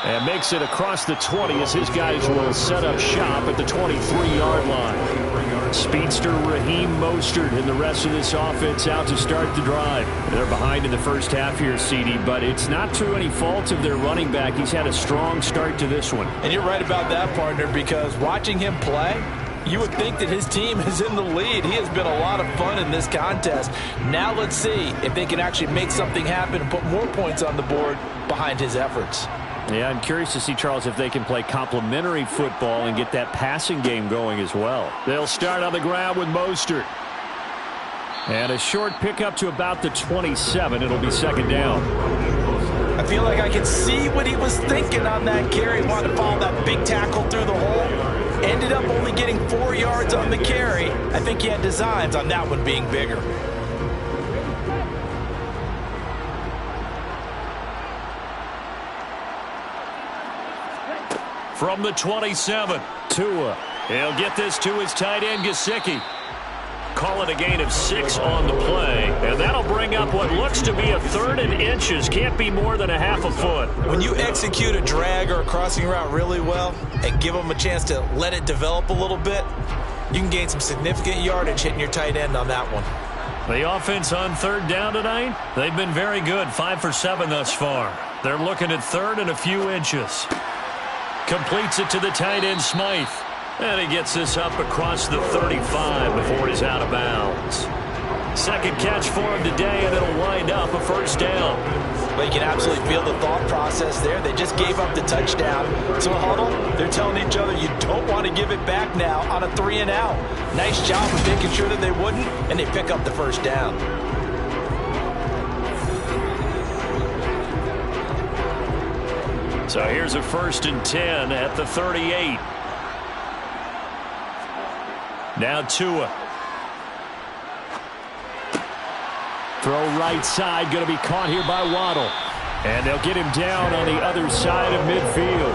And makes it across the 20 as his guys will set up shop at the 23-yard line. Speedster Raheem Mostert and the rest of this offense out to start the drive. They're behind in the first half here, CD, but it's not through any fault of their running back. He's had a strong start to this one. And you're right about that, partner, because watching him play, you would think that his team is in the lead. He has been a lot of fun in this contest. Now let's see if they can actually make something happen and put more points on the board behind his efforts. Yeah, I'm curious to see, Charles, if they can play complementary football and get that passing game going as well. They'll start on the ground with Mostert. And a short pickup to about the 27. It'll be second down. I feel like I can see what he was thinking on that carry. He wanted to follow that big tackle through the hole. Ended up only getting 4 yards on the carry. I think he had designs on that one being bigger. From the 27, Tua. He'll get this to his tight end, Gesicki. Call it a gain of 6 on the play. And that'll bring up what looks to be a 3rd and inches. Can't be more than a half a foot. When you execute a drag or a crossing route really well and give them a chance to let it develop a little bit, you can gain some significant yardage hitting your tight end on that one. The offense on third down tonight, they've been very good. 5 for 7 thus far. They're looking at 3rd and a few inches. Completes it to the tight end, Smythe. And he gets this up across the 35 before he's out of bounds. Second catch for him today, and it'll wind up a first down. But you can absolutely feel the thought process there. They just gave up the touchdown. So huddle, they're telling each other you don't want to give it back now on a 3-and-out. Nice job of making sure that they wouldn't, and they pick up the first down. So here's a 1st and 10 at the 38. Now Tua. Throw right side, going to be caught here by Waddle. And they'll get him down on the other side of midfield.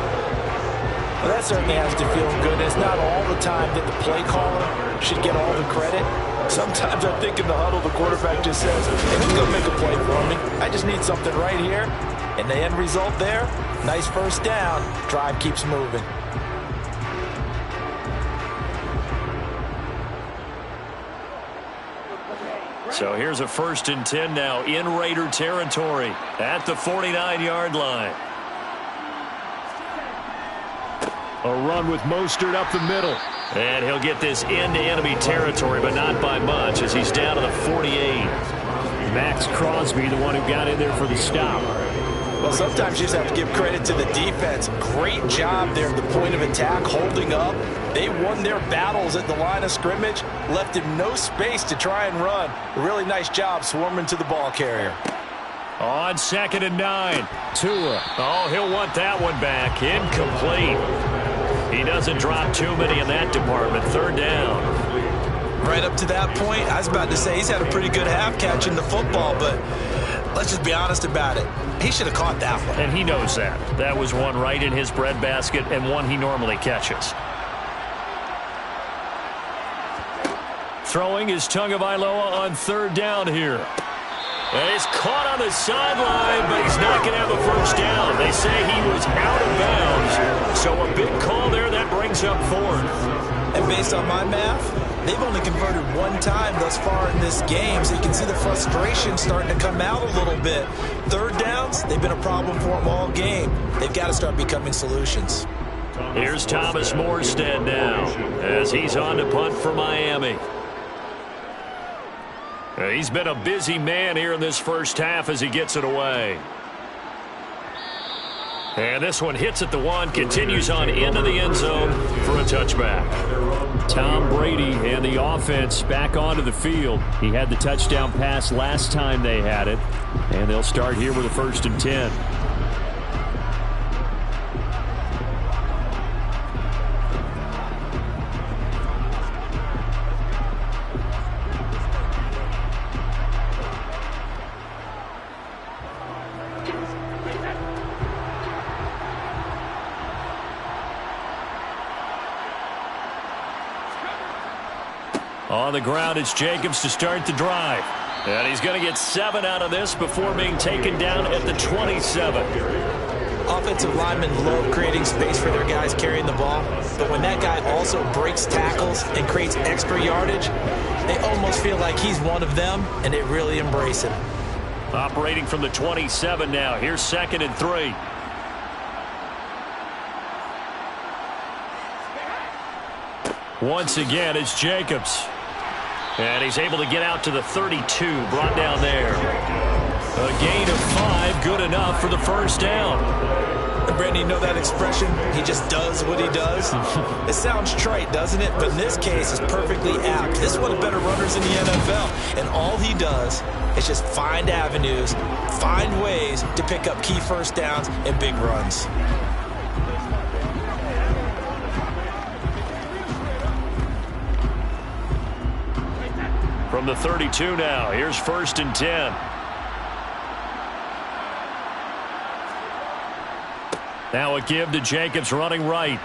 Well, that certainly has to feel good. It's not all the time that the play caller should get all the credit. Sometimes I think in the huddle, the quarterback just says, hey, who's going to make a play for me? I just need something right here. And the end result there, nice first down. Drive keeps moving. So here's a 1st and 10 now in Raider territory at the 49-yard line. A run with Mostert up the middle. And he'll get this into enemy territory, but not by much as he's down to the 48. Max Crosby, the one who got in there for the stop. Well, sometimes you just have to give credit to the defense. Great job there at the point of attack, holding up. They won their battles at the line of scrimmage, left him no space to try and run. A really nice job swarming to the ball carrier. On 2nd and 9, Tua. Oh, he'll want that one back. Incomplete. He doesn't drop too many in that department. 3rd down. Right up to that point, I was about to say he's had a pretty good half catching the football, but let's just be honest about it. He should have caught that one. And he knows that. That was one right in his breadbasket and one he normally catches. Throwing is Tagovailoa on 3rd down here. And he's caught on the sideline, but he's not going to have a first down. They say he was out of bounds. So a big call there that brings up 4th. And based on my math, they've only converted 1 time thus far in this game, so you can see the frustration starting to come out a little bit. 3rd downs, they've been a problem for them all game. They've got to start becoming solutions. Here's Thomas Morstead now as he's on to punt for Miami. He's been a busy man here in this first half as he gets it away. And this one hits at the 1, continues on into the end zone for a touchback. Tom Brady and the offense back onto the field. He had the touchdown pass last time they had it. And they'll start here with a 1st and 10. On the ground, it's Jacobs to start the drive. And he's going to get 7 out of this before being taken down at the 27. Offensive linemen love creating space for their guys carrying the ball, but when that guy also breaks tackles and creates extra yardage, they almost feel like he's one of them, and they really embrace him. Operating from the 27 now. Here's 2nd and 3. Once again, it's Jacobs. And he's able to get out to the 32, brought down there. A gain of 5, good enough for the first down. And Brandon, you know that expression? He just does what he does. It sounds trite, doesn't it? But in this case, it's perfectly apt. This is one of the better runners in the NFL. And all he does is just find avenues, find ways to pick up key first downs and big runs. From the 32 now, here's 1st and 10. Now a give to Jacobs running right.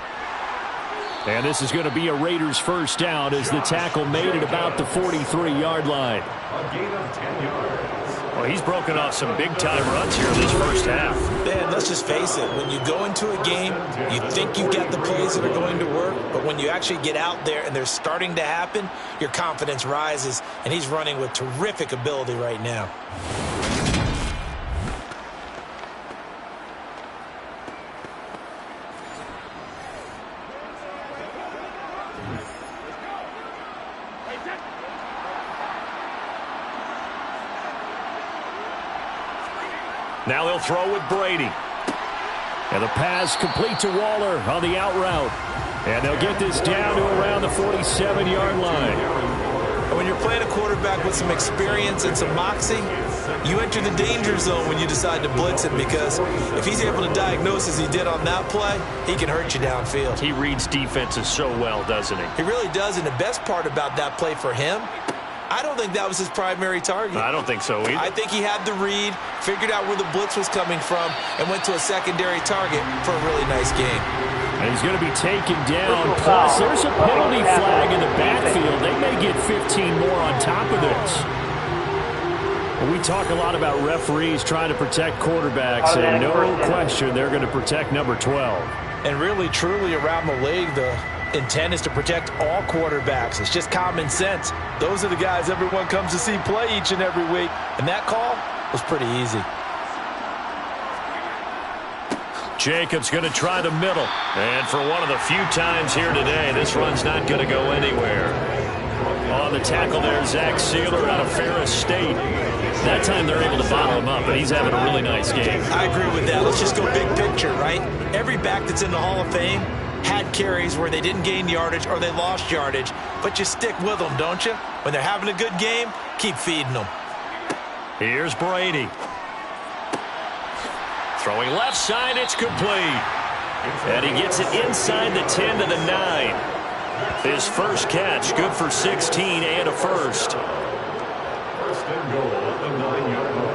And this is going to be a Raiders first down as the tackle made it about the 43-yard line. A gain of 10 yards. Well, he's broken off some big-time runs here in this first half. Man, let's just face it. When you go into a game, you think you've got the plays that are going to work, but when you actually get out there and they're starting to happen, your confidence rises, and he's running with terrific ability right now. Now they'll throw with Brady. And the pass complete to Waller on the out route. And they'll get this down to around the 47-yard line. And when you're playing a quarterback with some experience and some moxie, you enter the danger zone when you decide to blitz him, because if he's able to diagnose as he did on that play, he can hurt you downfield. He reads defenses so well, doesn't he? He really does, and the best part about that play for him, I don't think that was his primary target. I don't think so either. I think he had the read, figured out where the blitz was coming from, and went to a secondary target for a really nice game. And he's going to be taken down. Plus, there's a penalty flag in the backfield. They may get 15 more on top of this. Well, we talk a lot about referees trying to protect quarterbacks, and no question they're going to protect number 12. And really, truly, around the league, the intent is to protect all quarterbacks. It's just common sense. Those are the guys everyone comes to see play each and every week. And that call was pretty easy. Jacobs going to try the middle. And for one of the few times here today, this run's not going to go anywhere. On the tackle there, Zach Sealer out of Ferris State. That time they're able to bottle him up, and he's having a really nice game. I agree with that. Let's just go big picture, right? Every back that's in the Hall of Fame had carries where they didn't gain yardage or they lost yardage, but you stick with them, don't you? When they're having a good game, keep feeding them. Here's Brady. Throwing left side, it's complete. And he gets it inside the 10 to the 9. His first catch, good for 16 and a first. First and goal at the 9-yard line.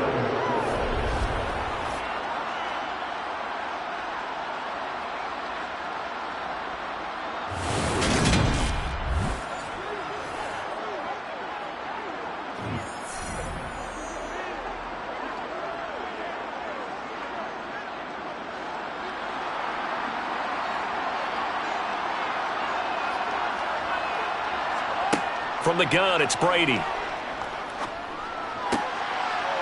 From the gun, it's Brady.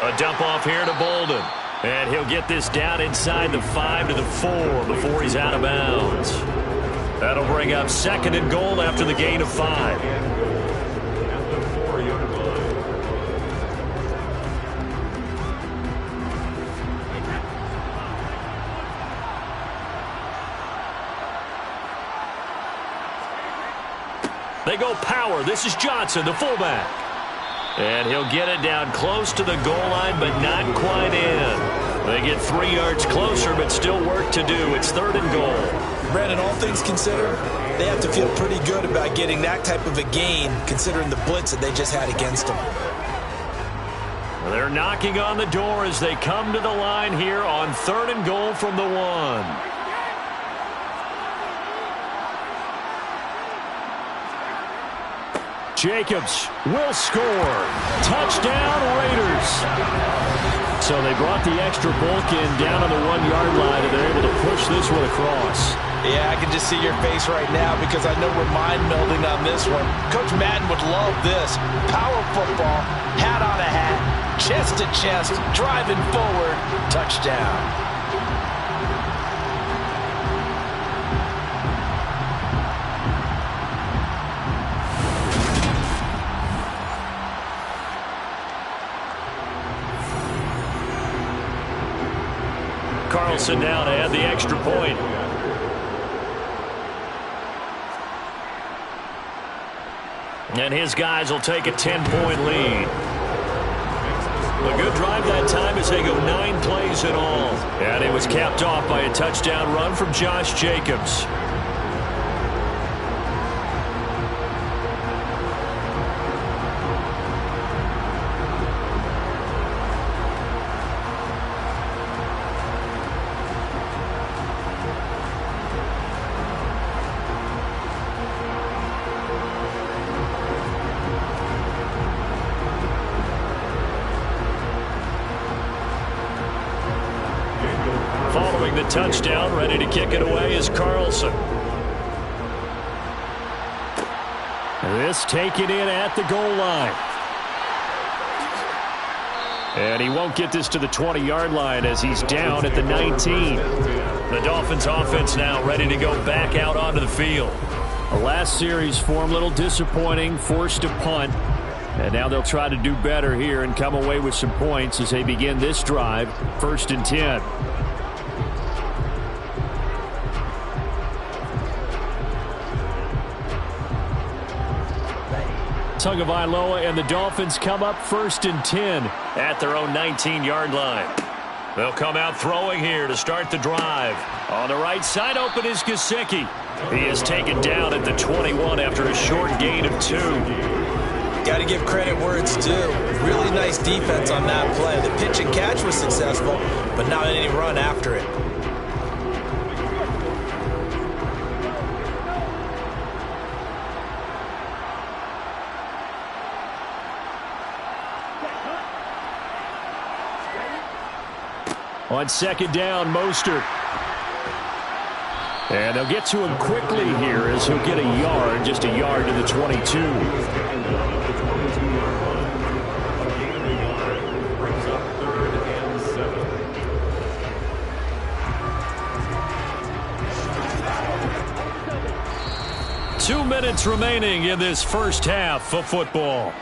A dump off here to Bolden. And he'll get this down inside the 5 to the 4 before he's out of bounds. That'll bring up second and goal after the gain of 5. At the 4-yard line. They go power. This is Johnson, the fullback. And he'll get it down close to the goal line, but not quite in. They get 3 yards closer, but still work to do. It's third and goal. Brandon, all things considered, they have to feel pretty good about getting that type of a gain, considering the blitz that they just had against them. They're knocking on the door as they come to the line here on third and goal from the 1. Jacobs will score. Touchdown, Raiders. So they brought the extra bulk in down on the 1-yard line, and they're able to push this one across. Yeah, I can just see your face right now because I know we're mind-melding on this one. Coach Madden would love this. Power football, hat on a hat, chest to chest, driving forward, touchdown. Carlson now to add the extra point. And his guys will take a 10-point lead. A good drive that time as they go 9 plays in all. And it was capped off by a touchdown run from Josh Jacobs. Following the touchdown, ready to kick it away is Carlson. This taken in at the goal line. And he won't get this to the 20-yard line as he's down at the 19. The Dolphins offense now ready to go back out onto the field. The last series form a little disappointing, forced to punt. And now they'll try to do better here and come away with some points as they begin this drive, 1st and 10. Tagovailoa and the Dolphins come up 1st and 10 at their own 19-yard line. They'll come out throwing here to start the drive. On the right side, open is Gesicki. He is taken down at the 21 after a short gain of 2. Got to give credit where it's due. Really nice defense on that play. The pitch and catch was successful, but not any run after it. On 2nd down, Mostert. And they'll get to him quickly here as he'll get a yard, just a yard to the 22. Brings up 3rd and 7. 2 minutes remaining in this first half of football.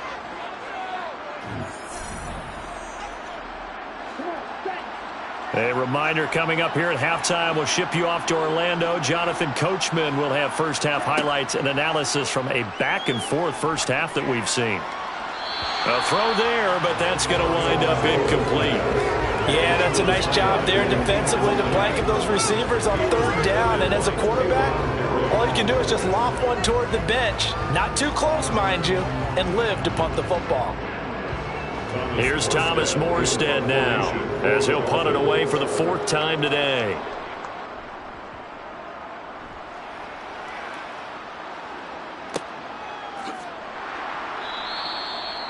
A reminder coming up here at halftime, we'll ship you off to Orlando. Jonathan Coachman will have first-half highlights and analysis from a back-and-forth first half that we've seen. A throw there, but that's going to wind up incomplete. Yeah, that's a nice job there defensively to blanket those receivers on third down. And as a quarterback, all you can do is just loft one toward the bench. Not too close, mind you, and live to punt the football. Here's Thomas Morstead now, as he'll punt it away for the fourth time today.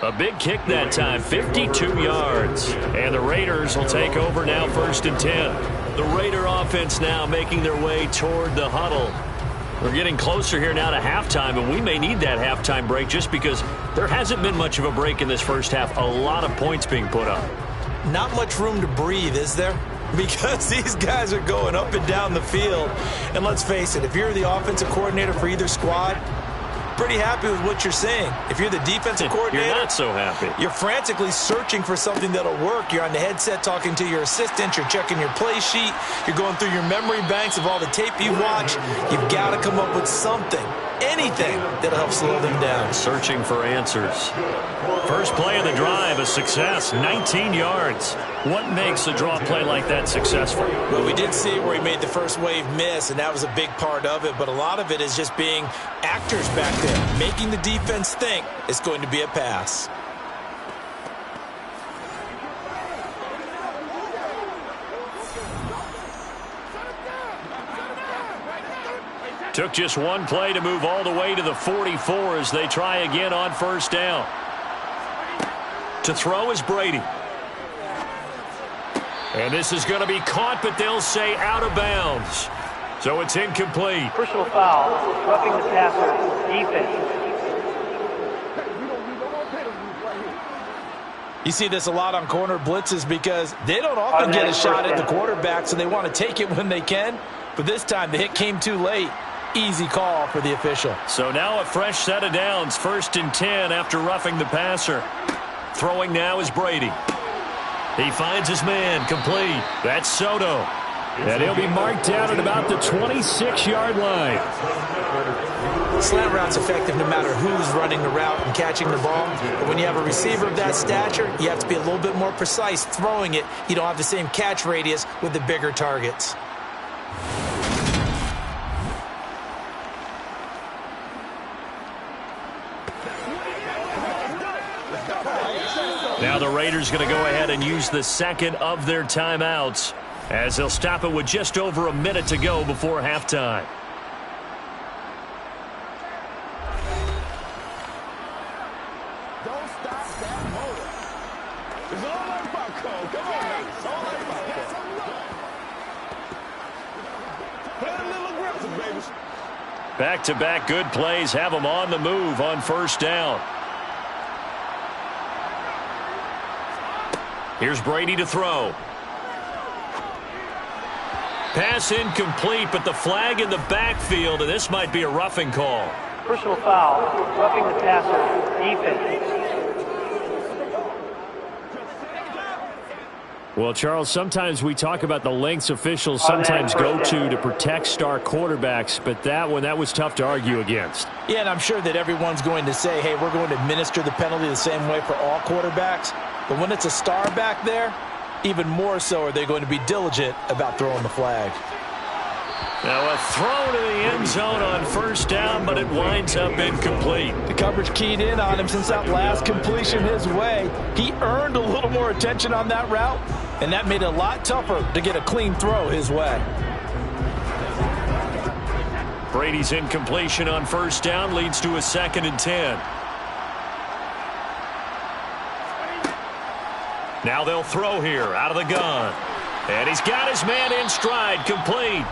A big kick that time, 52 yards. And the Raiders will take over now, 1st and 10. The Raider offense now making their way toward the huddle. We're getting closer here now to halftime, and we may need that halftime break just because there hasn't been much of a break in this first half. A lot of points being put up. Not much room to breathe, is there? Because these guys are going up and down the field. And let's face it, if you're the offensive coordinator for either squad, pretty happy with what you're seeing. If you're the defensive coordinator, you're not so happy. You're frantically searching for something that'll work. You're on the headset talking to your assistant. You're checking your play sheet. You're going through your memory banks of all the tape you watch. You've got to come up with something, anything that'll help slow them down. Searching for answers. First play of the drive, a success, 19 yards. What makes a draw play like that successful? Well, we did see it where he made the first wave miss, and that was a big part of it. But a lot of it is just being actors back there, making the defense think it's going to be a pass. Took just one play to move all the way to the 44 as they try again on first down. To throw is Brady. And this is going to be caught, but they'll say out of bounds. So it's incomplete. Personal foul, roughing the passer, defense. You see this a lot on corner blitzes because they don't often get a shot at the quarterback, so they want to take it when they can. But this time the hit came too late. Easy call for the official. So now a fresh set of downs, 1st and 10 after roughing the passer. Throwing now is Brady. He finds his man, complete. That's Soto. And he'll be marked down at about the 26-yard line. Slant route's effective no matter who's running the route and catching the ball. But when you have a receiver of that stature, you have to be a little bit more precise throwing it. You don't have the same catch radius with the bigger targets. Now the Raiders going to go ahead and use the second of their timeouts as they'll stop it with just over a minute to go before halftime. Don't stop that motor. It's all about Cole. Come on now. It's all about that. Play a little aggressive, baby. Back-to-back good plays have them on the move on first down. Here's Brady to throw. Pass incomplete, but the flag in the backfield, and this might be a roughing call. Personal foul, roughing the passer, defense. Well, Charles, sometimes we talk about the lengths officials sometimes go to protect star quarterbacks, but that one, that was tough to argue against. Yeah, and I'm sure that everyone's going to say, hey, we're going to administer the penalty the same way for all quarterbacks. But when it's a star back there, even more so are they going to be diligent about throwing the flag. Now a throw to the end zone on first down, but it winds up incomplete. The coverage keyed in on him since that last completion his way. He earned a little more attention on that route, and that made it a lot tougher to get a clean throw his way. Brady's incompletion on first down leads to a 2nd and 10. Now they'll throw here out of the gun. And he's got his man in stride, complete.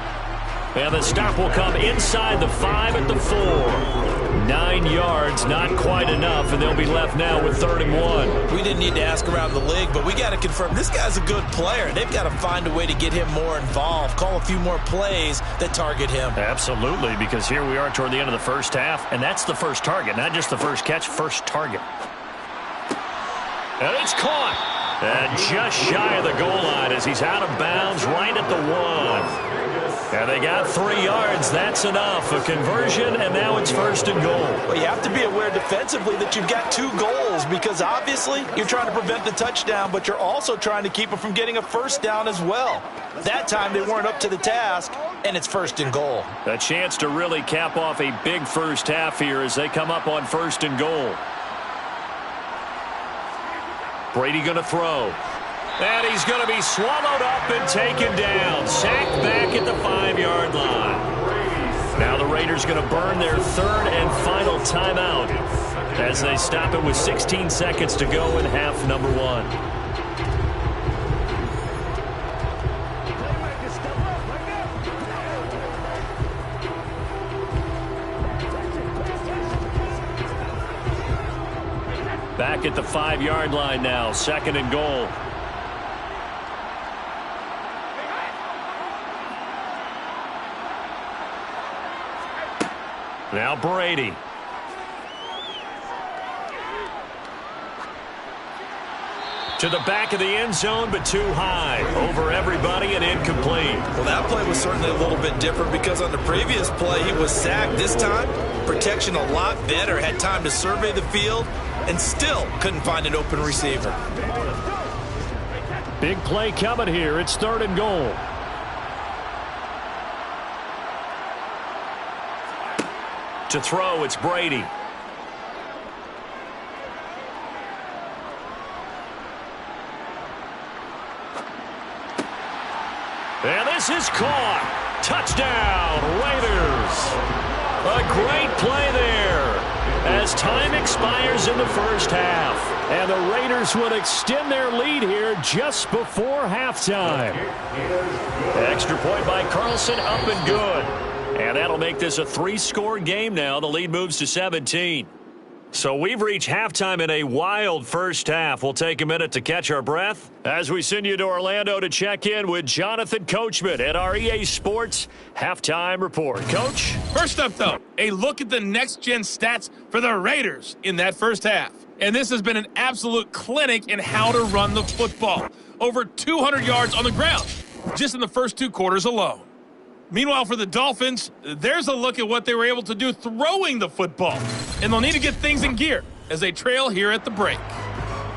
And the stop will come inside the 5 at the 4. 9 yards, not quite enough, and they'll be left now with 3rd and 1. We didn't need to ask around the league, but we got to confirm this guy's a good player. They've got to find a way to get him more involved, call a few more plays that target him. Absolutely, because here we are toward the end of the first half, and that's the first target, not just the first catch, first target. And it's caught. And just shy of the goal line as he's out of bounds right at the 1. And they got 3 yards. That's enough. A conversion, and now it's 1st and goal. Well, you have to be aware defensively that you've got 2 goals because obviously you're trying to prevent the touchdown, but you're also trying to keep it from getting a 1st down as well. That time they weren't up to the task, and it's 1st and goal. A chance to really cap off a big first half here as they come up on 1st and goal. Brady going to throw. And he's going to be swallowed up and taken down. Sacked back at the 5-yard line. Now the Raiders going to burn their 3rd and final timeout as they stop it with 16 seconds to go in half number 1. Back at the 5-yard line now, 2nd and goal. Now Brady. To the back of the end zone, but too high. Over everybody and incomplete. Well, that play was certainly a little bit different because on the previous play, he was sacked. This time, protection a lot better. Had time to survey the field and still couldn't find an open receiver. Big play coming here. It's 3rd and goal. To throw, it's Brady. And this is caught. Touchdown, Raiders. A great play there as time expires in the first half. And the Raiders will extend their lead here just before halftime. Extra point by Carlson, up and good. And that'll make this a 3-score game now. The lead moves to 17. So we've reached halftime in a wild first half. We'll take a minute to catch our breath as we send you to Orlando to check in with Jonathan Coachman at our EA Sports Halftime Report. Coach? First up, though, a look at the next-gen stats for the Raiders in that first half. And this has been an absolute clinic in how to run the football. Over 200 yards on the ground just in the first 2 quarters alone. Meanwhile, for the Dolphins, there's a look at what they were able to do throwing the football. And they'll need to get things in gear as they trail here at the break.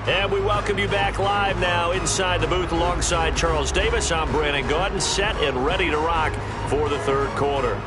And we welcome you back live now inside the booth alongside Charles Davis. I'm Brandon Gaudin, set and ready to rock for the 3rd quarter.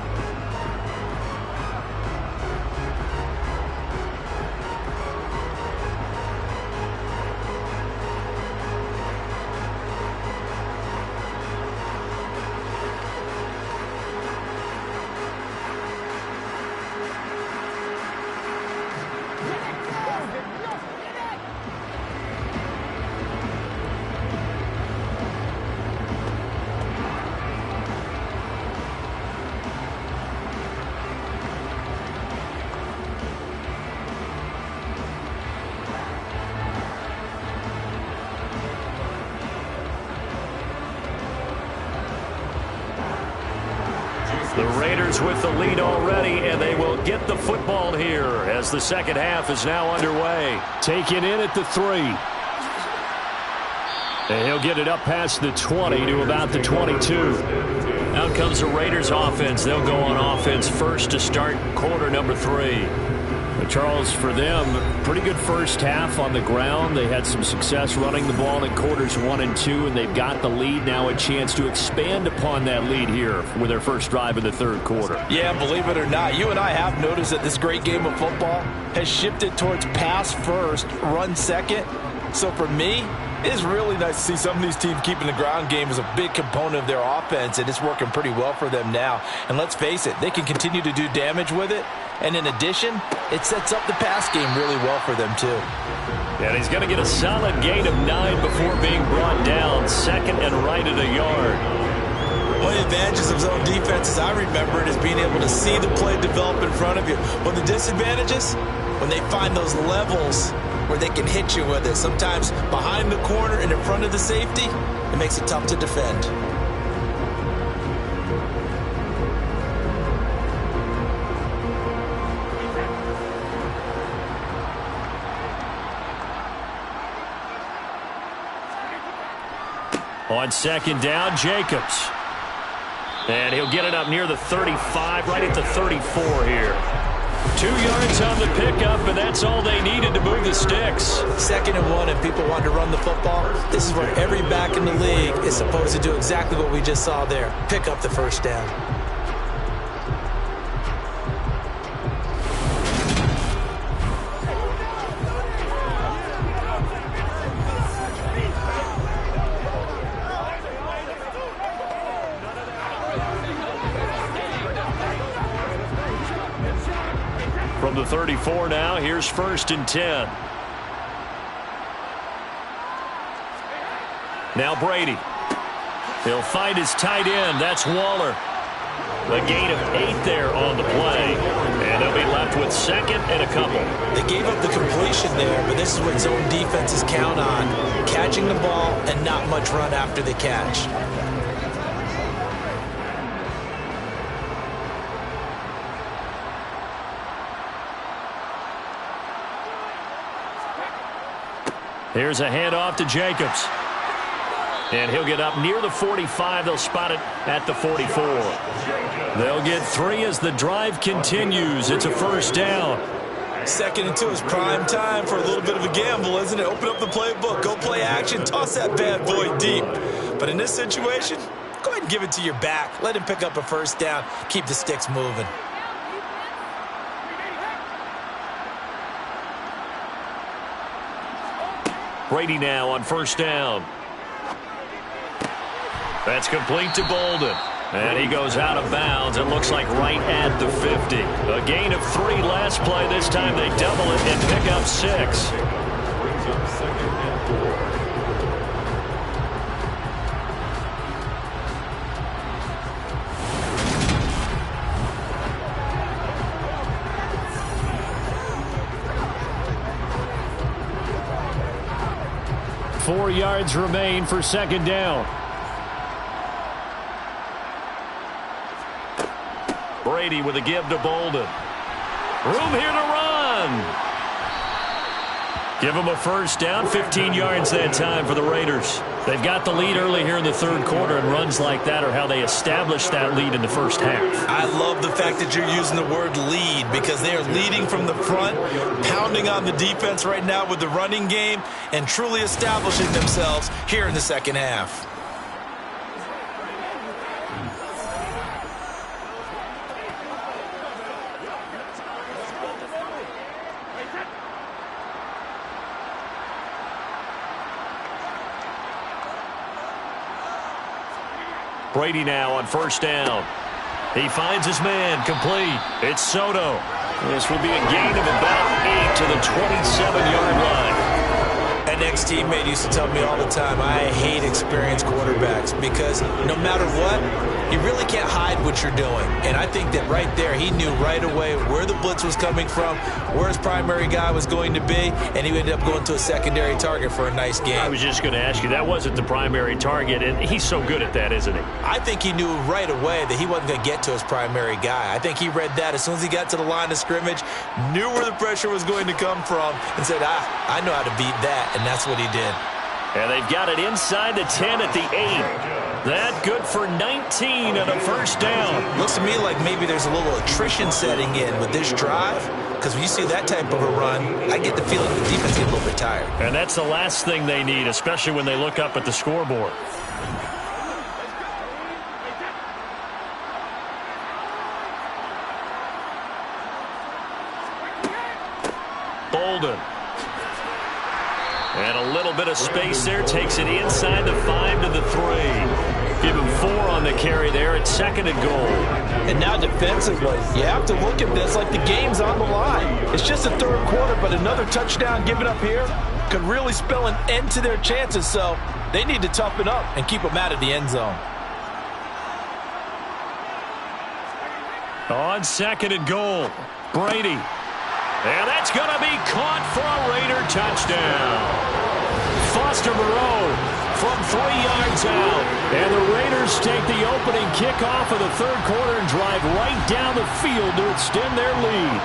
The Raiders with the lead already, and they will get the football here as the second half is now underway. Taken in at the 3. And he'll get it up past the 20 to about the 22. Out comes the Raiders offense. They'll go on offense first to start quarter number 3. Charles, for them, pretty good first half on the ground. They had some success running the ball in quarters 1 and 2, and they've got the lead. Now a chance to expand upon that lead here with their first drive in the 3rd quarter. Yeah, believe it or not, you and I have noticed that this great game of football has shifted towards pass first, run second. So for me, it is really nice to see some of these teams keeping the ground game as a big component of their offense, and it's working pretty well for them now. And let's face it, they can continue to do damage with it. And in addition, it sets up the pass game really well for them, too. And he's going to get a solid gain of 9 before being brought down. 2nd and right at a yard. One of the advantages of zone defense, as I remember it, is being able to see the play develop in front of you. One of the disadvantages, when they find those levels where they can hit you with it, sometimes behind the corner and in front of the safety, it makes it tough to defend. On second down, Jacobs. And he'll get it up near the 35, right at the 34 here. 2 yards on the pickup, and that's all they needed to move the sticks. 2nd and 1, and people want to run the football. This is where every back in the league is supposed to do exactly what we just saw there. Pick up the first down. From the 34 now, here's 1st and 10. Now Brady. He'll find his tight end. That's Waller. A gain of 8 there on the play. And they'll be left with 2nd and a couple. They gave up the completion there, but this is what zone defenses count on. Catching the ball and not much run after the catch. Here's a handoff to Jacobs. And he'll get up near the 45. They'll spot it at the 44. They'll get 3 as the drive continues. It's a 1st down. 2nd and 2 is prime time for a little bit of a gamble, isn't it? Open up the playbook, go play action, toss that bad boy deep. But in this situation, go ahead and give it to your back. Let him pick up a 1st down. Keep the sticks moving. Brady now on 1st down. That's complete to Bolden. And he goes out of bounds. It looks like right at the 50. A gain of 3 last play. This time they double it and pick up 6. Four yards remain for 2nd down. Brady with a give to Bolden. Room here to run. Give him a 1st down, 15 yards that time for the Raiders. They've got the lead early here in the 3rd quarter, and runs like that are how they establish that lead in the 1st half. I love the fact that you're using the word lead, because they are leading from the front, pounding on the defense right now with the running game, and truly establishing themselves here in the 2nd half. Brady now on 1st down. He finds his man, complete. It's Soto. This will be a gain of about 8 to the 27-yard line. An ex-teammate used to tell me all the time, I hate experienced quarterbacks, because no matter what, you really can't hide what you're doing. And I think that right there, he knew right away where the blitz was coming from, where his primary guy was going to be, and he ended up going to a secondary target for a nice game. I was just going to ask you, that wasn't the primary target, and he's so good at that, isn't he? I think he knew right away that he wasn't going to get to his primary guy. I think he read that as soon as he got to the line of scrimmage, knew where the pressure was going to come from, and said, I know how to beat that, and that's what he did. And they've got it inside the 10 at the 8. That good for 19 and a 1st down. Looks to me like maybe there's a little attrition setting in with this drive, because when you see that type of a run, I get the feeling the defense gets a little bit tired. And that's the last thing they need, especially when they look up at the scoreboard. Bolden. And a little bit of space there. Takes it inside the 5 to the 3. Give him 4 on the carry there. It's 2nd and goal. And now defensively, you have to look at this like the game's on the line. It's just the 3rd quarter, but another touchdown given up here could really spell an end to their chances. So they need to toughen up and keep them out of the end zone. On 2nd and goal, Brady. And that's going to be caught for a Raider touchdown. Foster Moreau from 3 yards out. And the Raiders take the opening kickoff of the 3rd quarter and drive right down the field to extend their lead.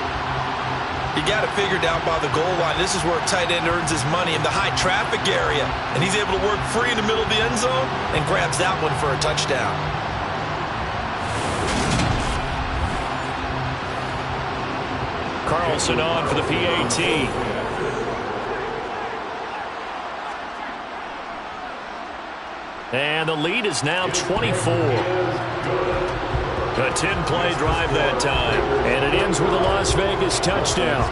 You got to figure down by the goal line. This is where a tight end earns his money in the high traffic area. And he's able to work free in the middle of the end zone and grabs that one for a touchdown. Carlson on for the PAT. And the lead is now 24. A 10-play drive that time. And it ends with a Las Vegas touchdown.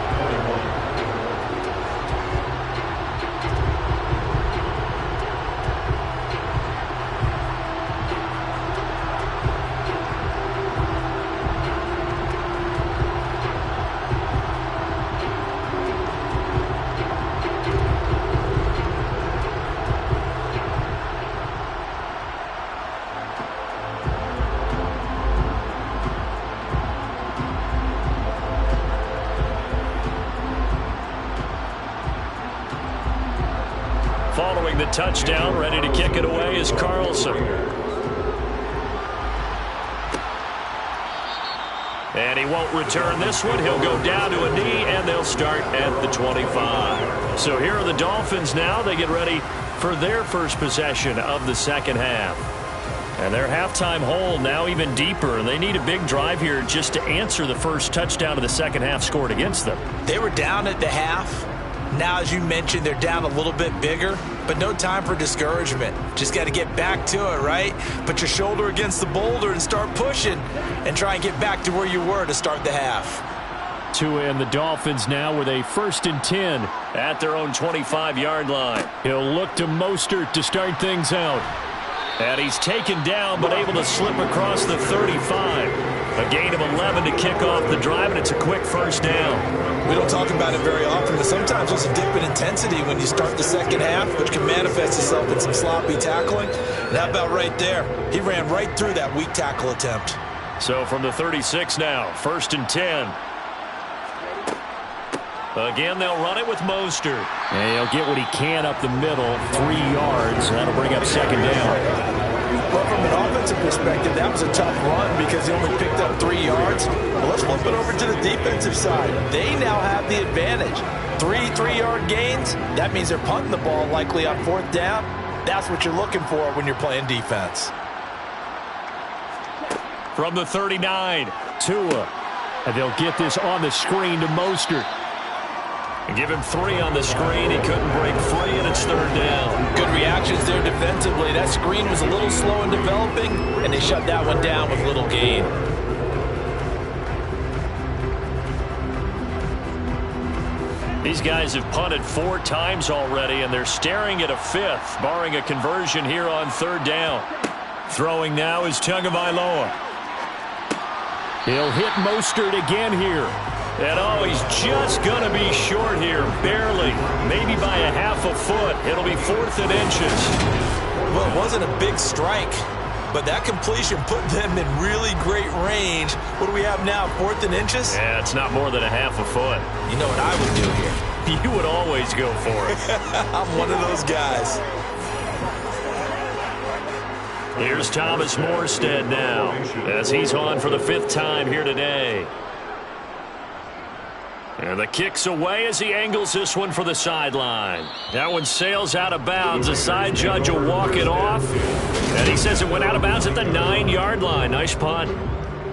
Following the touchdown, ready to kick it away is Carlson. And he won't return this one. He'll go down to a knee, and they'll start at the 25. So here are the Dolphins now. They get ready for their first possession of the second half. And their halftime hole now even deeper. They need a big drive here just to answer the first touchdown of the second half scored against them. They were down at the half. Now, as you mentioned, they're down a little bit bigger, but no time for discouragement. Just got to get back to it, right? Put your shoulder against the boulder and start pushing and try and get back to where you were to start the half. Tua and the Dolphins now with a 1st and 10 at their own 25-yard line. He'll look to Mostert to start things out. And he's taken down but able to slip across the 35. A gain of 11 to kick off the drive, and it's a quick first down. We don't talk about it very often, but sometimes there's a dip in intensity when you start the second half, which can manifest itself in some sloppy tackling. And how about right there? He ran right through that weak tackle attempt. So from the 36 now, 1st and 10. Again, they'll run it with Mostert. And he'll get what he can up the middle, 3 yards. That'll bring up second down. Well, from an offensive perspective, that was a tough run because he only picked up 3 yards. Well, let's flip it over to the defensive side. They now have the advantage. 3-3-yard gains. That means they're punting the ball likely on 4th down. That's what you're looking for when you're playing defense. From the 39, Tua. And they'll get this on the screen to Mostert. And give him 3 on the screen. He couldn't break free, and it's 3rd down. Good reactions there defensively. That screen was a little slow in developing, and they shut that one down with little gain. These guys have punted 4 times already, and they're staring at a 5th, barring a conversion here on 3rd down. Throwing now is Tagovailoa. He'll hit Mostert again here. And oh, he's just going to be short here, barely, maybe by a half a foot. It'll be 4th and inches. Well, it wasn't a big strike, but that completion put them in really great range. What do we have now, 4th and inches? Yeah, it's not more than a half a foot. You know what I would do here? You would always go for it. I'm one of those guys. Here's Thomas Morstead now, as he's on for the 5th time here today. And the kick's away as he angles this one for the sideline. That one sails out of bounds. The side judge will walk it off. And he says it went out of bounds at the 9-yard line. Nice punt.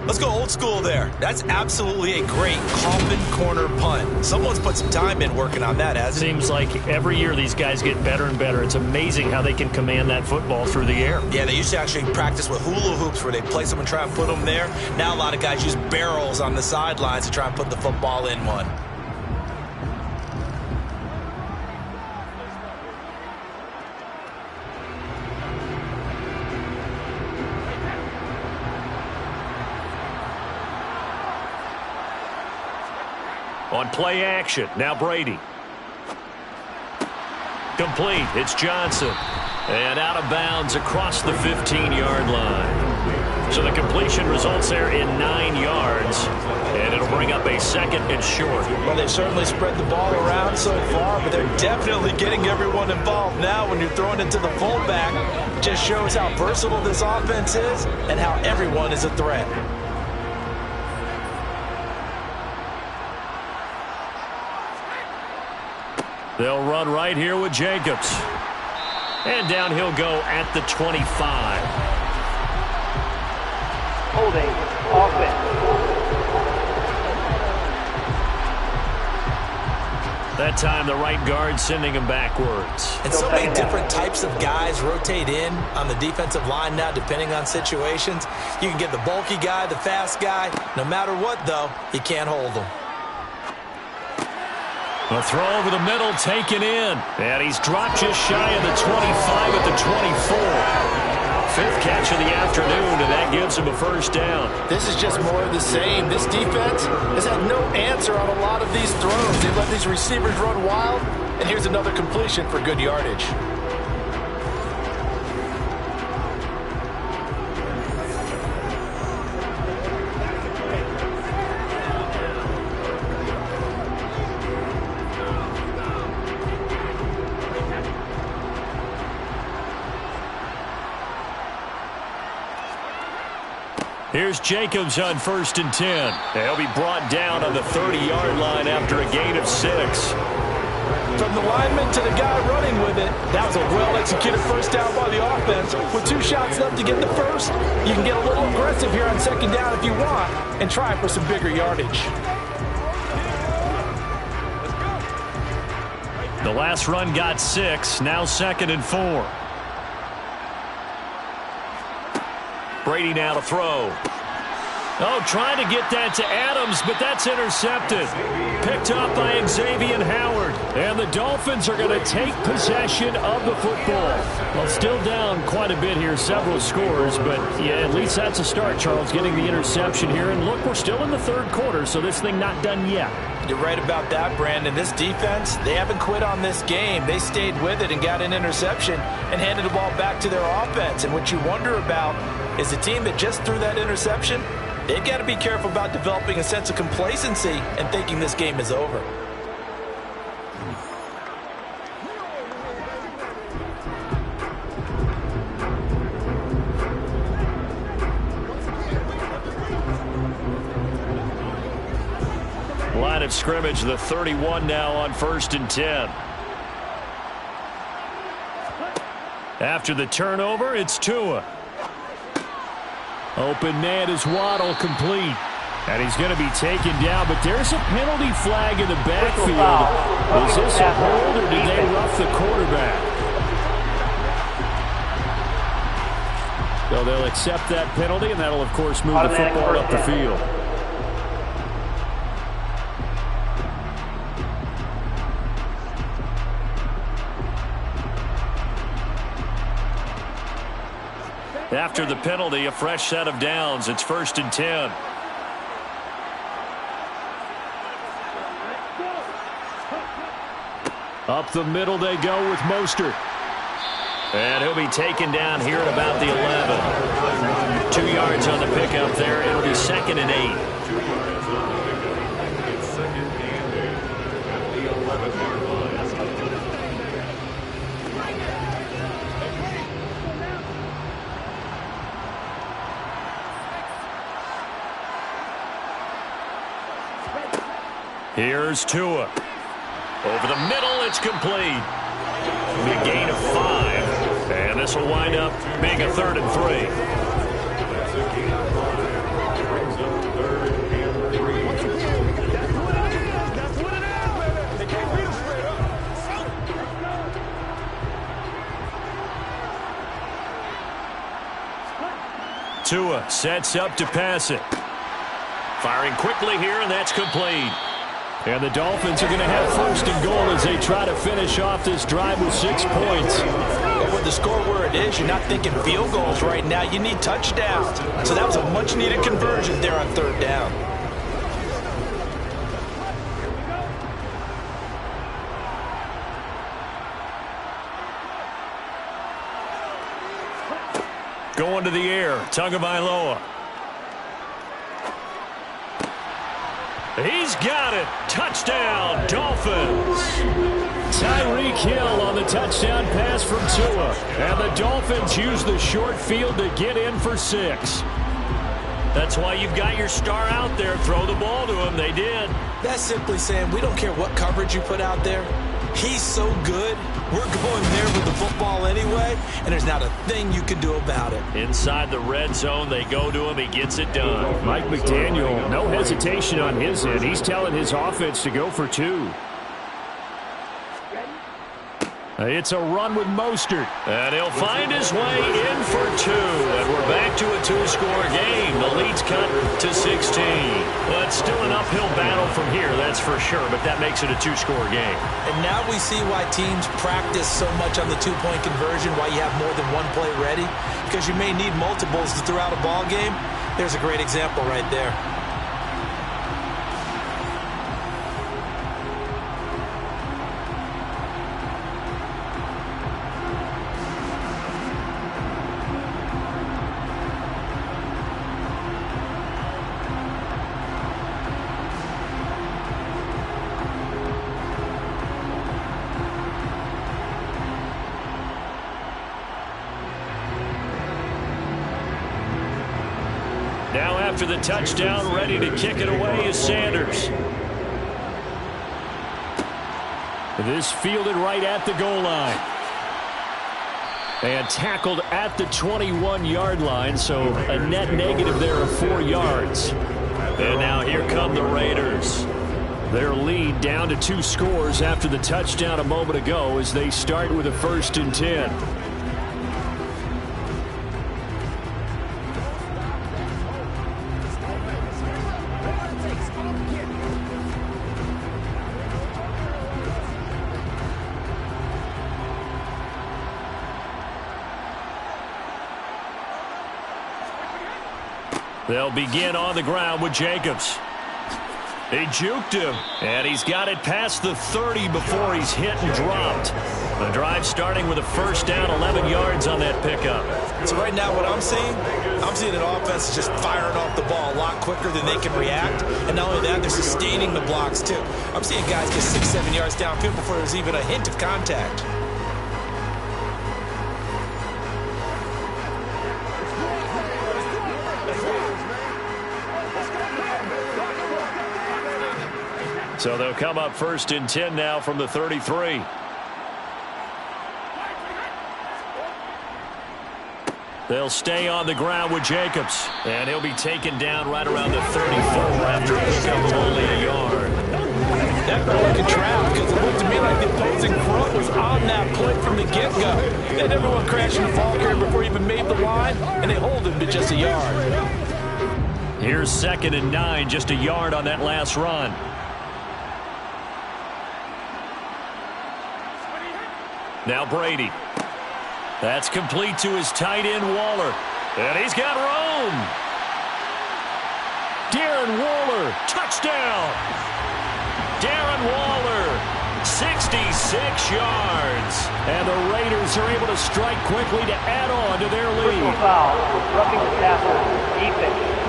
Let's go old school there. That's absolutely a great coffin corner punt. Someone's put some time in working on that, hasn't it? Seems like every year these guys get better and better. It's amazing how they can command that football through the air. Yeah, they used to actually practice with hula hoops where they place them and try and put them there. Now a lot of guys use barrels on the sidelines to try and put the football in one. On play action, now Brady. Complete, it's Johnson. And out of bounds across the 15-yard line. So the completion results there in 9 yards. And it'll bring up a 2nd and short. Well, they've certainly spread the ball around so far, but they're definitely getting everyone involved now when you're throwing it to the fullback. Just shows how versatile this offense is and how everyone is a threat. They'll run right here with Jacobs. And down he'll go at the 25. Holding. Offense. That time the right guard sending him backwards. And so many different types of guys rotate in on the defensive line now depending on situations. You can get the bulky guy, the fast guy. No matter what, though, you can't hold them. A throw over the middle taken in. And he's dropped just shy of the 25 at the 24. Fifth catch of the afternoon, and that gives him a first down. This is just more of the same. This defense has had no answer on a lot of these throws. They let these receivers run wild, and here's another completion for good yardage. Here's Jacobs on 1st and 10. They'll be brought down on the 30-yard line after a gain of 6. From the lineman to the guy running with it, that was a well-executed first down by the offense. With 2 shots left to get the first, you can get a little aggressive here on 2nd down if you want and try for some bigger yardage. The last run got 6, now 2nd and 4. Brady now to throw. Oh, trying to get that to Adams, but that's intercepted. Picked up by Xavier Howard. And the Dolphins are going to take possession of the football. Well, still down quite a bit here, several scores, but yeah, at least that's a start, Charles, getting the interception here. And look, we're still in the 3rd quarter, so this thing not done yet. You're right about that, Brandon. This defense, they haven't quit on this game. They stayed with it and got an interception and handed the ball back to their offense. And what you wonder about is the team that just threw that interception, they've got to be careful about developing a sense of complacency and thinking this game is over. Line of scrimmage, the 31 now on 1st and 10. After the turnover, it's Tua. Open man is Waddle, complete. And he's going to be taken down, but there's a penalty flag in the backfield. Is this a hold, or did they rough the quarterback? So they'll accept that penalty, and that'll, of course, move the football up the field. After the penalty, a fresh set of downs. It's 1st and 10. Up the middle they go with Mostert. And he'll be taken down here at about the 11. 2 yards on the pickup there. It'll be 2nd and 8. Here's Tua. Over the middle, it's complete. A gain of 5. And this will wind up being a 3rd and 3. Tua sets up to pass it. Firing quickly here, and that's complete. And the Dolphins are going to have 1st and goal as they try to finish off this drive with 6 points. And with the score where it is, you're not thinking field goals right now. You need touchdowns. So that was a much-needed conversion there on 3rd down. Going to the air, Tagovailoa. He's got it. Touchdown, Dolphins. Tyreek Hill on the touchdown pass from Tua. And the Dolphins use the short field to get in for 6. That's why you've got your star out there. Throw the ball to him. They did. That's simply saying we don't care what coverage you put out there. He's so good. We're going there with the football anyway, and there's not a thing you can do about it. Inside the red zone, they go to him. He gets it done. Mike McDaniel, no hesitation on his end. He's telling his offense to go for 2. It's a run with Mostert. And he'll find his way in for 2. And we're back to a 2-score game. The lead's cut to 16. Well, it's still an uphill battle from here, that's for sure, but that makes it a 2-score game. And now we see why teams practice so much on the 2-point conversion, why you have more than one play ready, because you may need multiples throughout a ball game. There's a great example right there. Now after the touchdown, ready to kick it away is Sanders. This fielded right at the goal line. And tackled at the 21-yard line, so a net negative there of 4 yards. And now here come the Raiders. Their lead down to 2 scores after the touchdown a moment ago as they start with a 1st and 10. They'll begin on the ground with Jacobs. He juked him, and he's got it past the 30 before he's hit and dropped. The drive starting with a 1st down, 11 yards on that pickup. So right now what I'm seeing an offense just firing off the ball a lot quicker than they can react. And not only that, they're sustaining the blocks too. I'm seeing guys get 6-7 yards downfield before there's even a hint of contact. So they'll come up 1st and 10 now from the 33. They'll stay on the ground with Jacobs. And he'll be taken down right around the 34 after a pickup of only a yard. That felt like a trap because it looked to me like the opposing front was on that play from the get-go. They had everyone crashing the ball carrier before he even made the line, and they hold him to just a yard. Here's 2nd and 9, just a yard on that last run. Now Brady. That's complete to his tight end, Waller. And he's got room. Darren Waller, touchdown. Darren Waller, 66 yards. And the Raiders are able to strike quickly to add on to their lead. Personal foul, roughing the passer, defense.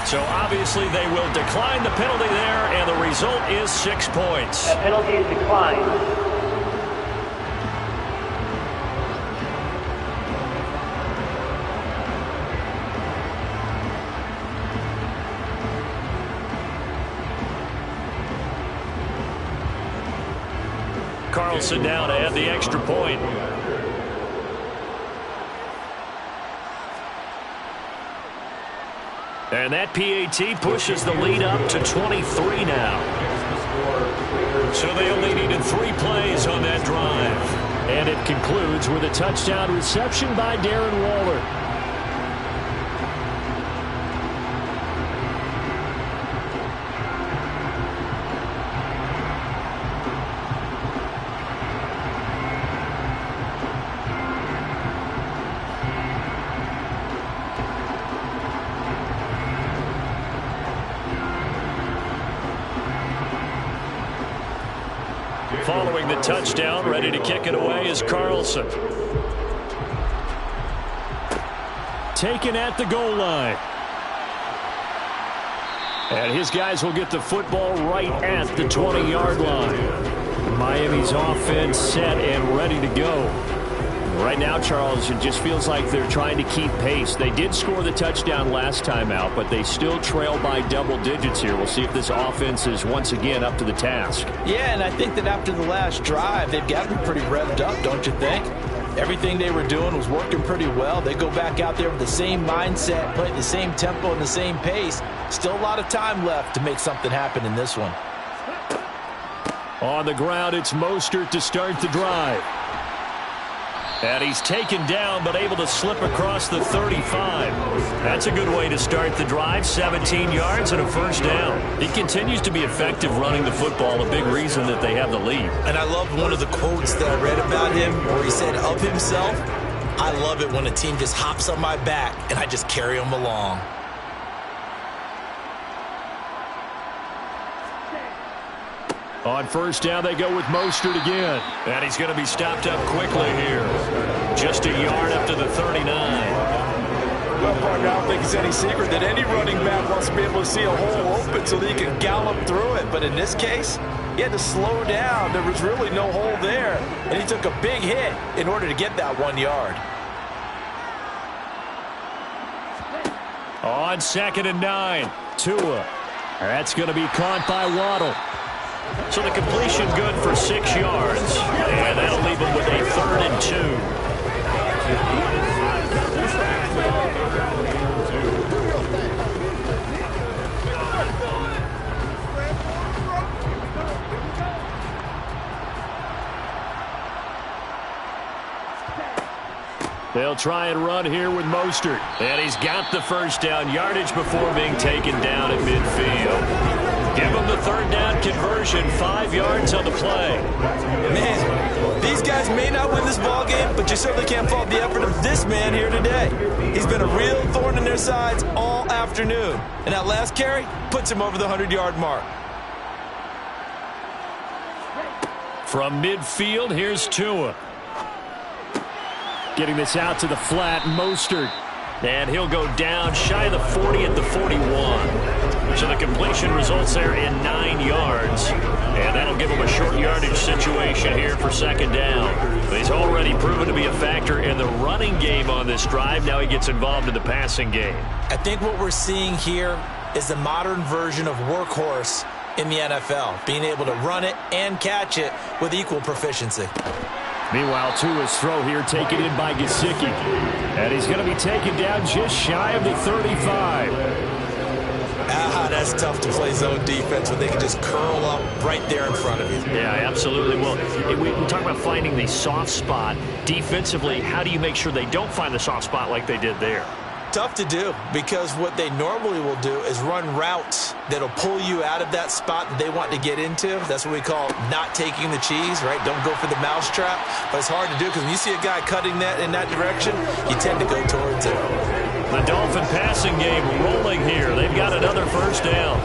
So obviously they will decline the penalty there, and the result is 6 points. That penalty is declined. Carlson now to add the extra point. And that PAT pushes the lead up to 23 now. So they only needed 3 plays on that drive. And it concludes with a touchdown reception by Darren Waller. Following the touchdown, ready to kick it away is Carlson. Taken at the goal line. And his guys will get the football right at the 20-yard line. Miami's offense set and ready to go. Right now, Charles, it just feels like they're trying to keep pace. They did score the touchdown last time out, but they still trail by double digits here. We'll see if this offense is once again up to the task. Yeah, and I think that after the last drive, they've got to be pretty revved up, don't you think? Everything they were doing was working pretty well. They go back out there with the same mindset, play at the same tempo and the same pace. Still a lot of time left to make something happen in this one. On the ground, it's Mostert to start the drive. And he's taken down, but able to slip across the 35. That's a good way to start the drive. 17 yards and a first down. He continues to be effective running the football, a big reason that they have the lead. And I love one of the quotes that I read about him where he said of himself, "I love it when a team just hops on my back and I just carry them along." On first down, they go with Mostert again. And he's going to be stopped up quickly here. Just a yard up to the 39. Well, partner, I don't think it's any secret that any running back wants to be able to see a hole open so that he can gallop through it. But in this case, he had to slow down. There was really no hole there. And he took a big hit in order to get that 1 yard. On 2nd and 9, Tua. That's going to be caught by Waddle. So the completion good for 6 yards. And that'll leave him with a 3rd and 2. They'll try and run here with Mostert. And he's got the first down yardage before being taken down at midfield. Give him the 3rd down conversion, 5 yards on the play. Man, these guys may not win this ball game, but you certainly can't fault the effort of this man here today. He's been a real thorn in their sides all afternoon. And that last carry puts him over the 100-yard mark. From midfield, here's Tua. Getting this out to the flat, Mostert. And he'll go down shy of the 40 at the 41. So the completion results there in 9 yards. And that'll give him a short yardage situation here for 2nd down. He's already proven to be a factor in the running game on this drive. Now he gets involved in the passing game. I think what we're seeing here is the modern version of workhorse in the NFL, being able to run it and catch it with equal proficiency. Meanwhile, Tua's throw here taken in by Gesicki. And he's going to be taken down just shy of the 35. That's tough to play zone defense when they can just curl up right there in front of you. Yeah, absolutely. Well, we talk about finding the soft spot. Defensively, how do you make sure they don't find the soft spot like they did there? Tough to do, because what they normally will do is run routes that'll pull you out of that spot that they want to get into. That's what we call not taking the cheese, right? Don't go for the mousetrap. But it's hard to do because when you see a guy cutting that in that direction, you tend to go towards it. The Dolphin passing game rolling here. They've got another first down.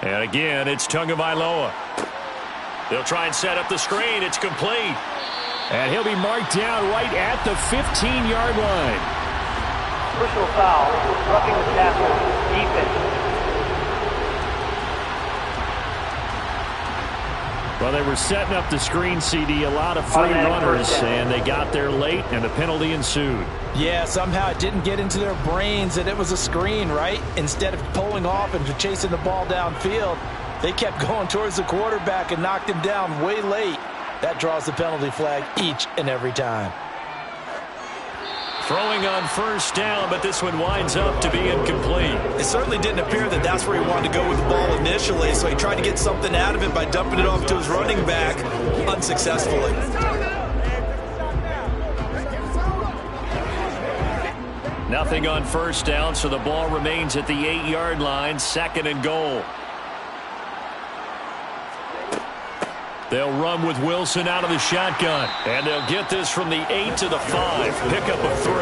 And again, it's Tagovailoa. They'll try and set up the screen. It's complete. And he'll be marked down right at the 15-yard line. Personal foul, roughing the passer, defense. Well, they were setting up the screen, CD, a lot of free runners, and they got there late, and the penalty ensued. Yeah, somehow it didn't get into their brains that it was a screen, right? Instead of pulling off and chasing the ball downfield, they kept going towards the quarterback and knocked him down way late. That draws the penalty flag each and every time. Throwing on first down, but this one winds up to be incomplete. It certainly didn't appear that that's where he wanted to go with the ball initially, so he tried to get something out of it by dumping it off to his running back unsuccessfully. Nothing on first down, so the ball remains at the 8-yard line, 2nd and goal. They'll run with Wilson out of the shotgun. And they'll get this from the 8 to the 5. Pickup of 3.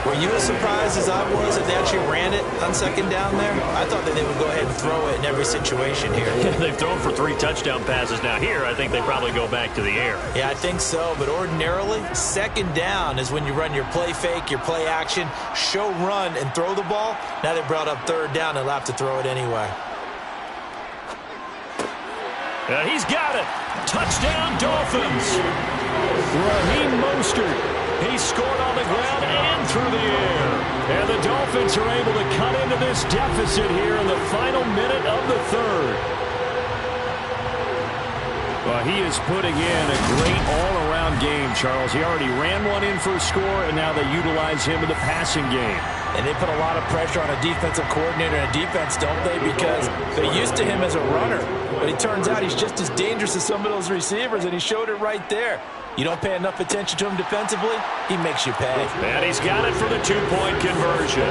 Were you as surprised as I was that they actually ran it on second down there? I thought that they would go ahead and throw it in every situation here. They've thrown for 3 touchdown passes. Now here, I think they probably go back to the air. Yeah, I think so. But ordinarily, second down is when you run your play fake, your play action, show run, and throw the ball. Now they brought up third down and they'll have to throw it anyway. He's got it. Touchdown, Dolphins. Raheem Mostert. He scored on the ground and through the air. And the Dolphins are able to cut into this deficit here in the final minute of the third. Well, he is putting in a great all-around game, Charles. He already ran one in for a score, and now they utilize him in the passing game. And they put a lot of pressure on a defensive coordinator and a defense, don't they? Because they're used to him as a runner. But it turns out he's just as dangerous as some of those receivers, and he showed it right there. You don't pay enough attention to him defensively, he makes you pay. And he's got it for the 2-point conversion.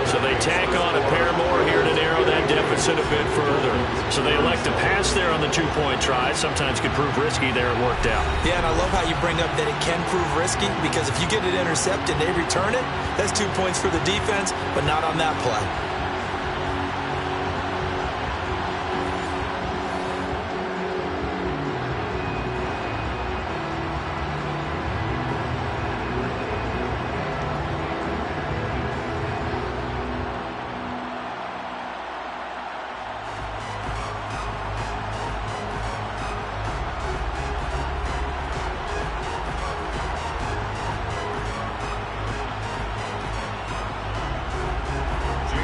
So they tack on a pair more here to narrow that deficit a bit further. So they elect to pass there on the 2-point try. Sometimes could prove risky there. It worked out. Yeah, and I love how you bring up that it can prove risky, because if you get it intercepted and they return it, that's 2 points for the defense, but not on that play.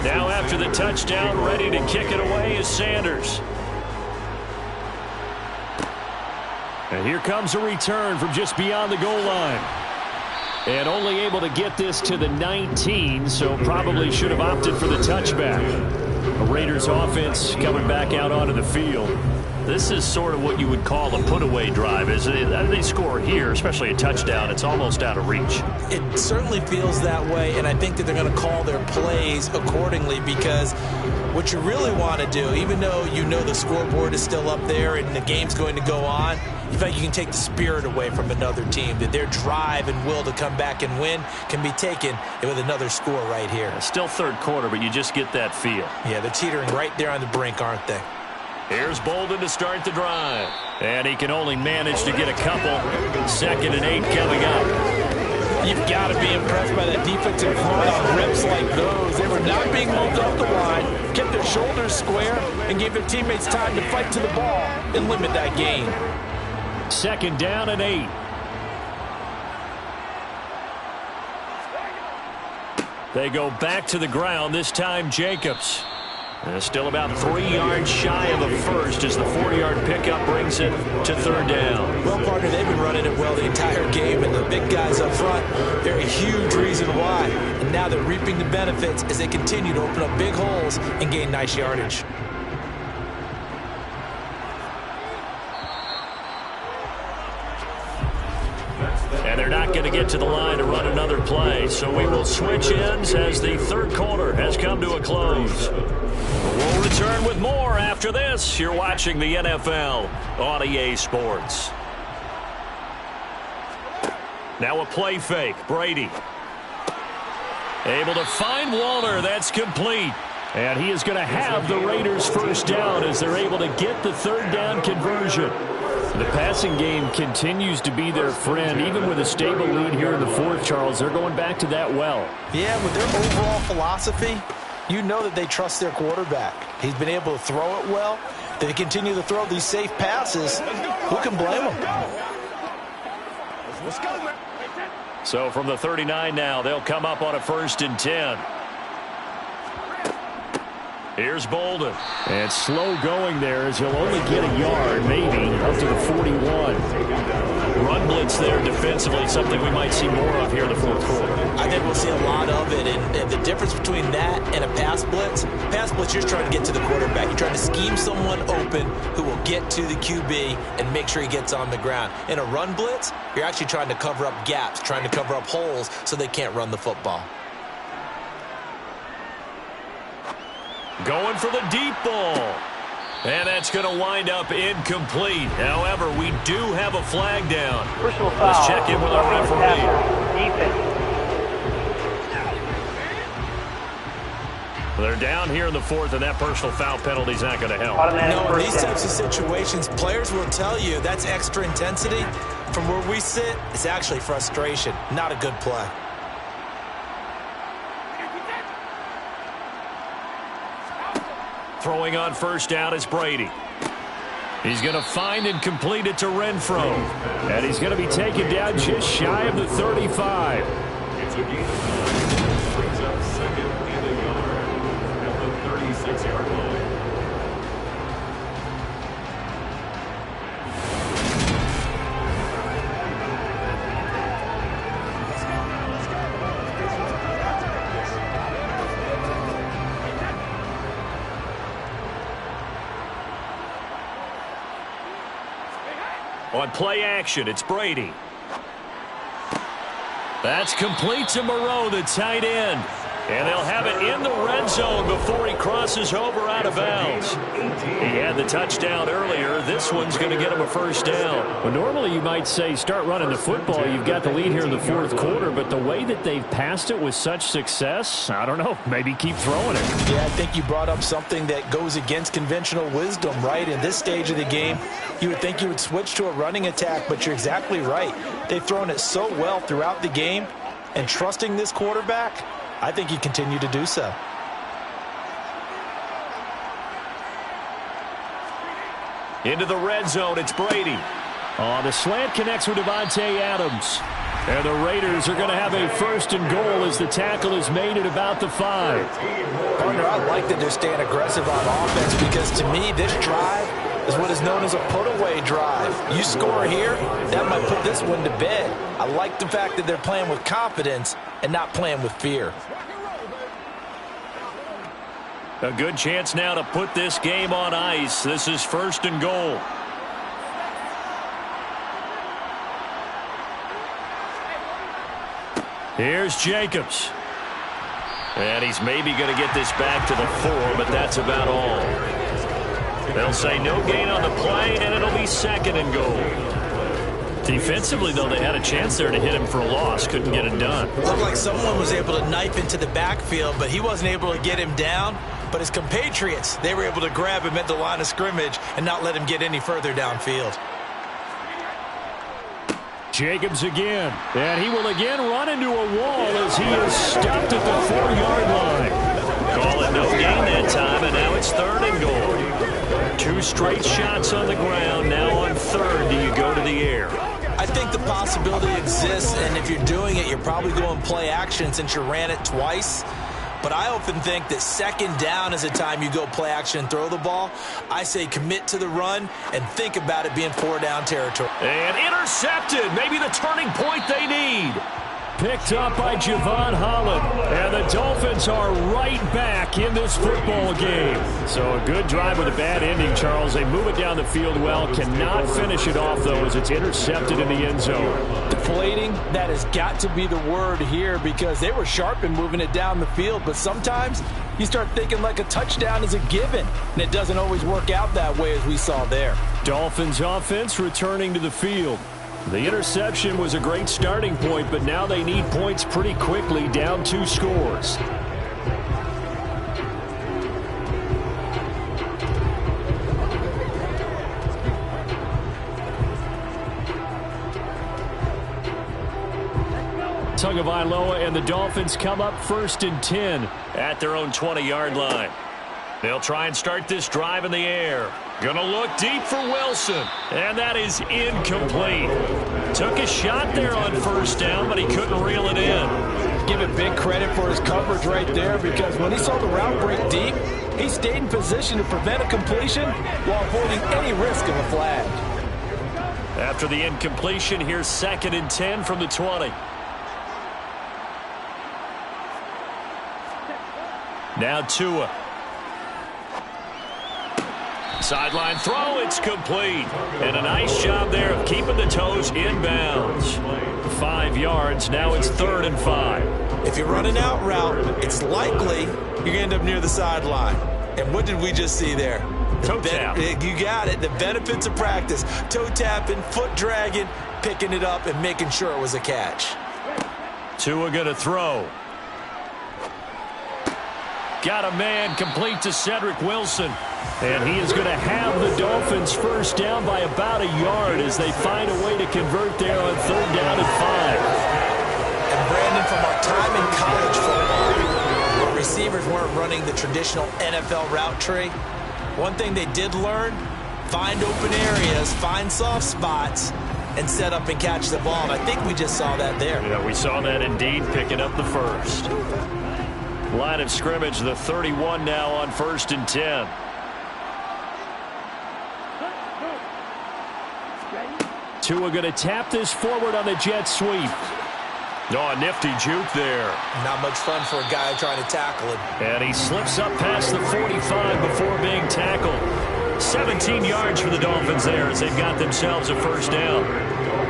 Now after the touchdown, ready to kick it away is Sanders. And here comes a return from just beyond the goal line. And only able to get this to the 19, so probably should have opted for the touchback. A Raiders offense coming back out onto the field. This is sort of what you would call a put-away drive. As they score here, especially a touchdown, it's almost out of reach. It certainly feels that way, and I think that they're going to call their plays accordingly, because what you really want to do, even though you know the scoreboard is still up there and the game's going to go on, you feel like you can take the spirit away from another team, that their drive and will to come back and win can be taken with another score right here. Still third quarter, but you just get that feel. Yeah, they're teetering right there on the brink, aren't they? Here's Bolden to start the drive. And he can only manage to get a couple. 2nd and 8 coming up. You've got to be impressed by that defensive front on rips like those. They were not being moved up the line, kept their shoulders square, and gave their teammates time to fight to the ball and limit that gain. 2nd down and 8. They go back to the ground, this time Jacobs. Still about 3 yards shy of a first as the 40-yard pickup brings it to 3rd down. Well, partner, they've been running it well the entire game, and the big guys up front, they're a huge reason why. And now they're reaping the benefits as they continue to open up big holes and gain nice yardage. And they're not going to get to the line to run another play, so we will switch ends as the third quarter has come to a close. We'll return with more after this. You're watching the NFL on EA Sports. Now a play fake. Brady. Able to find Waller. That's complete. And he is going to have the Raiders first down as they're able to get the 3rd down conversion. The passing game continues to be their friend. Even with a stable lead here in the 4th, Charles, they're going back to that well. Yeah, with their overall philosophy, you know that they trust their quarterback. He's been able to throw it well. They continue to throw these safe passes. Who can blame them? Let's go, man. So from the 39 now, they'll come up on a 1st and 10. Here's Bolden. And slow going there as he'll only get a yard, maybe, up to the 41. Run blitz there defensively, something we might see more of here in the 4th quarter. I think we'll see a lot of it, and the difference between that and a pass blitz, you're just trying to get to the quarterback. You're trying to scheme someone open who will get to the QB and make sure he gets on the ground. In a run blitz, you're actually trying to cover up gaps, trying to cover up holes so they can't run the football. Going for the deep ball. And that's going to wind up incomplete. However, we do have a flag down. Personal foul. Let's check in with our referee. Defense. They're down here in the fourth, and that personal foul penalty is not going to help. No, in these types of situations, players will tell you that's extra intensity. From where we sit, it's actually frustration, not a good play. Throwing on first down is Brady. He's going to find and complete it to Renfro. And he's going to be taken down just shy of the 35. It's a game. Brings up second and a yard at the 36-yard line. On play action, it's Brady. That's complete to Moreau, the tight end. And they'll have it in the red zone before he crosses over out of bounds. He had the touchdown earlier. This one's going to get him a first down. Well, normally you might say start running the football. You've got the lead here in the fourth quarter, but the way that they've passed it with such success, I don't know, maybe keep throwing it. Yeah, I think you brought up something that goes against conventional wisdom, right? In this stage of the game, you would think you would switch to a running attack, but you're exactly right. They've thrown it so well throughout the game, and trusting this quarterback, I think you continue to do so. Into the red zone, it's Brady. Oh, the slant connects with Devontae Adams. And the Raiders are going to have a first and goal as the tackle is made at about the 5. Partner, I like that they're staying aggressive on offense because to me, this drive is what is known as a put-away drive. You score here, that might put this one to bed. I like the fact that they're playing with confidence and not playing with fear. A good chance now to put this game on ice. This is first and goal. Here's Jacobs. And he's maybe going to get this back to the 4, but that's about all. They'll say no gain on the play, and it'll be second and goal. Defensively, though, they had a chance there to hit him for a loss. Couldn't get it done. Looked like someone was able to knife into the backfield, but he wasn't able to get him down. But his compatriots, they were able to grab him at the line of scrimmage and not let him get any further downfield. Jacobs again, and he will again run into a wall as he is stopped at the 4-yard line. Call it no gain that time, and now it's third and goal. 2 straight shots on the ground. Now on third, do you go to the air? I think the possibility exists, and if you're doing it, you're probably going play action since you ran it twice. But I often think that second down is a time you go play action and throw the ball. I say commit to the run and think about it being 4-down territory. And intercepted. Maybe the turning point they need. Picked up by Javon Holland. And the Dolphins are right back in this football game. So a good drive with a bad ending, Charles. They move it down the field well. Cannot finish it off, though, as it's intercepted in the end zone. Deflating, that has got to be the word here because they were sharp in moving it down the field. But sometimes you start thinking like a touchdown is a given. And it doesn't always work out that way as we saw there. Dolphins offense returning to the field. The interception was a great starting point, but now they need points pretty quickly, down 2 scores. Tagovailoa and the Dolphins come up first and 10 at their own 20-yard line. They'll try and start this drive in the air. Gonna look deep for Wilson. And that is incomplete. Took a shot there on first down, but he couldn't reel it in. Give it big credit for his coverage right there because when he saw the route break deep, he stayed in position to prevent a completion while avoiding any risk of a flag. After the incompletion, here's second and 10 from the 20. Now Tua. Sideline throw, it's complete. And a nice job there of keeping the toes inbounds. 5 yards, now it's third and 5. If you're running out route, it's likely you're going to end up near the sideline. And what did we just see there? Toe tap. You got it. The benefits of practice. Toe tapping, foot dragging, picking it up, and making sure it was a catch. Tua going to throw. got a man complete to Cedric Wilson. And he is going to have the Dolphins first down by about a yard as they find a way to convert there on 3rd down and 5. And Brandon, from our time in college football, where receivers weren't running the traditional NFL route tree, one thing they did learn, find open areas, find soft spots, and set up and catch the ball. And I think we just saw that there. Yeah, we saw that indeed, picking up the first. Line of scrimmage, the 31 now on 1st and 10. Tua going to tap this forward on the jet sweep. Oh, a nifty juke there. Not much fun for a guy trying to tackle him. And he slips up past the 45 before being tackled. 17 yards for the Dolphins there as they've got themselves a first down.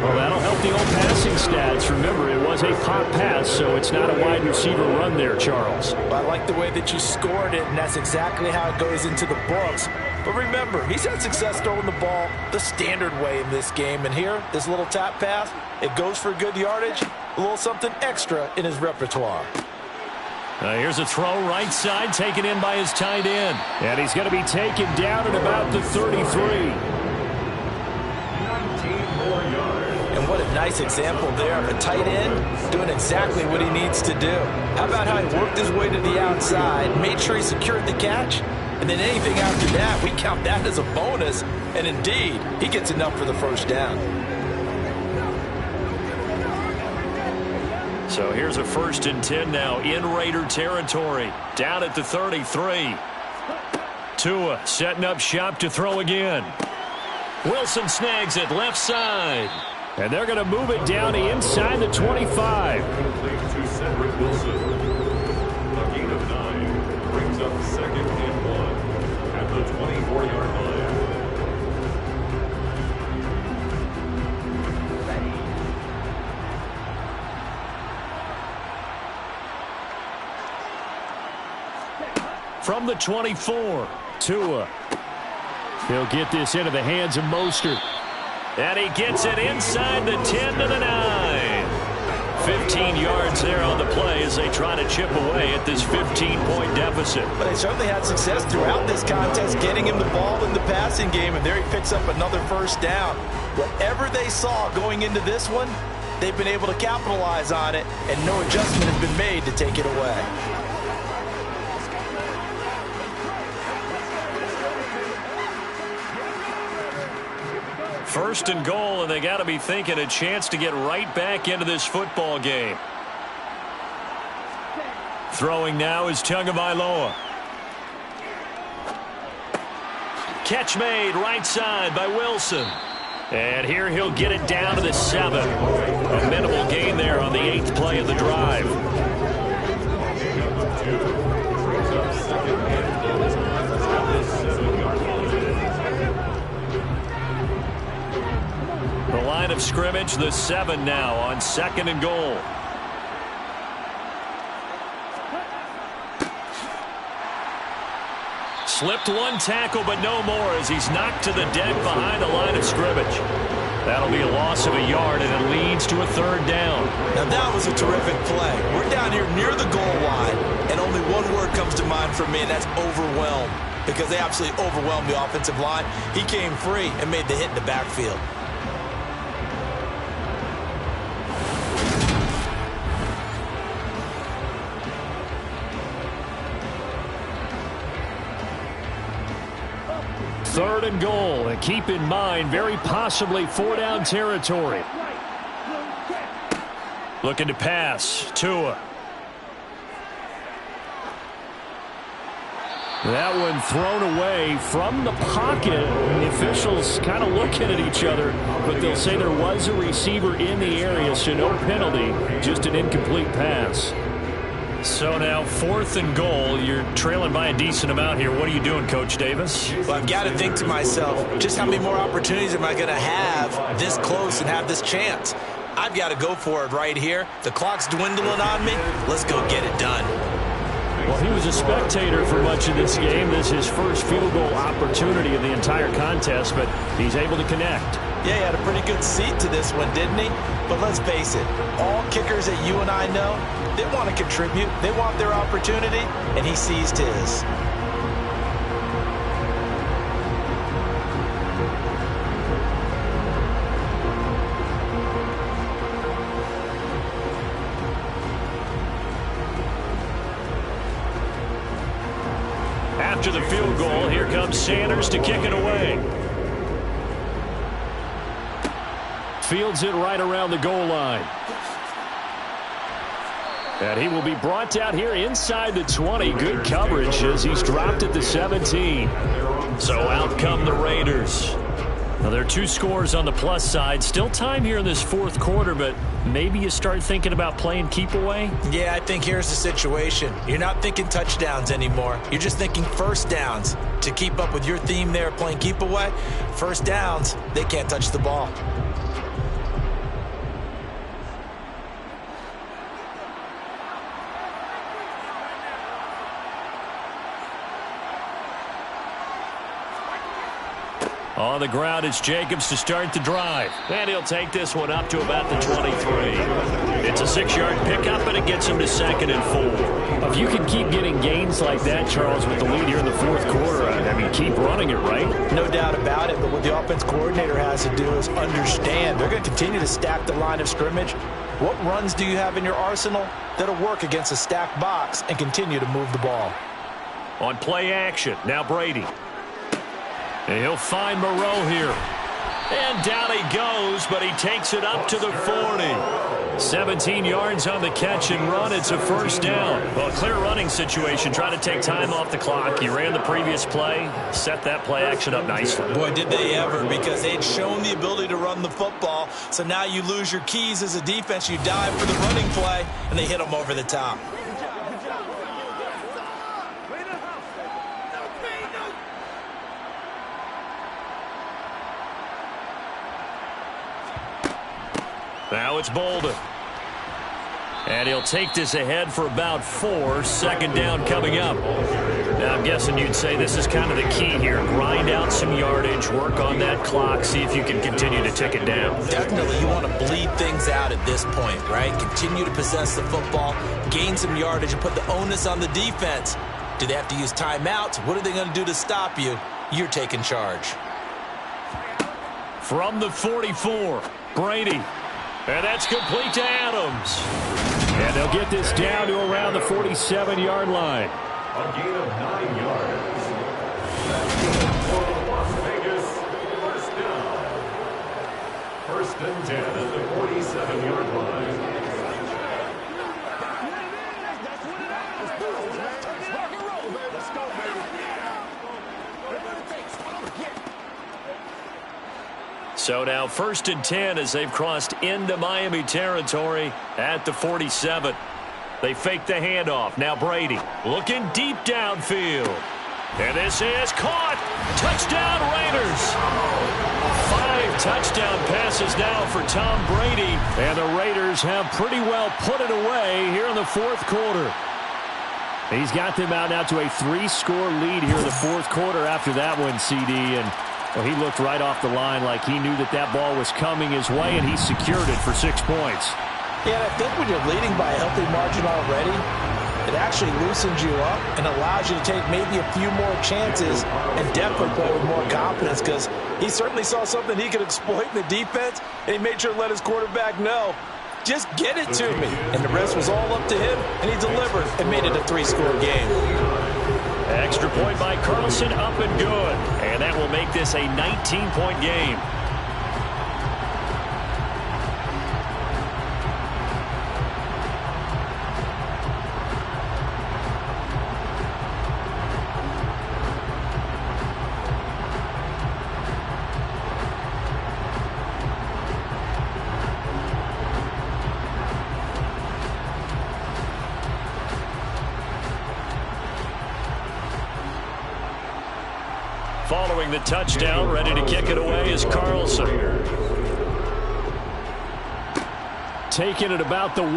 Well, that'll help the old passing stats. Remember, it was a pop pass, so it's not a wide receiver run there, Charles. Well, I like the way that you scored it, and that's exactly how it goes into the books. But remember, he's had success throwing the ball the standard way in this game. And here, this little tap pass, it goes for good yardage, a little something extra in his repertoire. Here's a throw right side, taken in by his tight end. And he's going to be taken down at about the 33. And what a nice example there of a tight end doing exactly what he needs to do. How about how he worked his way to the outside, made sure he secured the catch, and then anything after that, we count that as a bonus. And indeed, he gets enough for the first down. So here's a 1st and 10 now in Raider territory. Down at the 33. Tua setting up shop to throw again. Wilson snags it left side. And they're going to move it down to inside the 25. Complete to Cedric Wilson. A gain of 9 brings up 2nd and 1 at the 24-yard line. From the 24, Tua. He'll get this into the hands of Mostert. And he gets it inside the 10 to the 9. 15 yards there on the play as they try to chip away at this 15-point deficit. But they certainly had success throughout this contest, getting him the ball in the passing game, and there he picks up another first down. Whatever they saw going into this one, they've been able to capitalize on it, and no adjustment has been made to take it away. 1st and goal, and they got to be thinking a chance to get right back into this football game. Throwing now is Tagovailoa. Catch made right side by Wilson. And here he'll get it down to the 7. A minimal gain there on the 8th play of the drive. The line of scrimmage, the 7 now on 2nd and goal. Slipped one tackle, but no more as he's knocked to the deck behind the line of scrimmage. That'll be a loss of a yard, and it leads to a 3rd down. Now that was a terrific play. We're down here near the goal line, and only one word comes to mind for me, and that's overwhelmed, because they absolutely overwhelmed the offensive line. He came free and made the hit in the backfield. Third and goal, and keep in mind, very possibly 4-down territory. Looking to pass, Tua. That one thrown away from the pocket. The officials kind of looking at each other, but they'll say there was a receiver in the area, so no penalty, just an incomplete pass. So now 4th and goal. You're trailing by a decent amount here. What are you doing, Coach Davis? Well, I've got to think to myself, just how many more opportunities am I going to have this close and have this chance? I've got to go for it right here. The clock's dwindling on me. Let's go get it done. Well, he was a spectator for much of this game. This is his first field goal opportunity of the entire contest, but he's able to connect. Yeah, he had a pretty good seat to this one, didn't he? But let's face it, all kickers that you and I know, they want to contribute. They want their opportunity, and he seized his. After the field goal, here comes Sanders to kick it away. Fields it right around the goal line. And he will be brought down here inside the 20. Good coverage as he's dropped at the 17. So out come the Raiders. Now, there are 2 scores on the plus side. Still time here in this fourth quarter, but maybe you start thinking about playing keep away? Yeah, I think here's the situation. You're not thinking touchdowns anymore. You're just thinking first downs. To keep up with your theme there, playing keep away, first downs, they can't touch the ball. On the ground, it's Jacobs to start the drive. And he'll take this one up to about the 23. It's a 6-yard pickup, and it gets him to 2nd and 4. If you can keep getting gains like that, Charles, with the lead here in the fourth quarter, I mean, keep running it, right? No doubt about it, but what the offense coordinator has to do is understand. They're going to continue to stack the line of scrimmage. What runs do you have in your arsenal that'll work against a stacked box and continue to move the ball? On play action, now Brady. And he'll find Moreau here. And down he goes, but he takes it up to the 40. 17 yards on the catch and run. It's a first down. Well, clear running situation. Try to take time off the clock. He ran the previous play, set that play action up nicely. Boy, did they ever, because they'd shown the ability to run the football. So now you lose your keys as a defense. You dive for the running play, and they hit them over the top. Now it's Bolden. And he'll take this ahead for about 4. Second down coming up. Now, I'm guessing you'd say this is kind of the key here. Grind out some yardage, work on that clock, see if you can continue to tick it down. Definitely, you want to bleed things out at this point, right? Continue to possess the football, gain some yardage, and put the onus on the defense. Do they have to use timeouts? What are they going to do to stop you? You're taking charge. From the 44, Brady. And that's complete to Adams. And they'll get this down to around the 47-yard line. A gain of 9 yards. For the Las Vegas first down. 1st and 10 at the 47-yard line. So now 1st and 10 as they've crossed into Miami territory at the 47. They fake the handoff. Now Brady looking deep downfield. And this is caught. Touchdown Raiders. 5 touchdown passes now for Tom Brady. And the Raiders have pretty well put it away here in the fourth quarter. He's got them out now to a 3-score lead here in the fourth quarter after that one, CD. And well, he looked right off the line like he knew that that ball was coming his way, and he secured it for 6 points. Yeah, and I think when you're leading by a healthy margin already, it actually loosens you up and allows you to take maybe a few more chances and definitely play with more confidence, because he certainly saw something he could exploit in the defense, and he made sure to let his quarterback know, just get it to me. And the rest was all up to him, and he delivered and made it a 3-score game. Extra point by Carlson, up and good. And that will make this a 19-point game. Following the touchdown, ready to kick it away is Carlson. Taking it about the 1.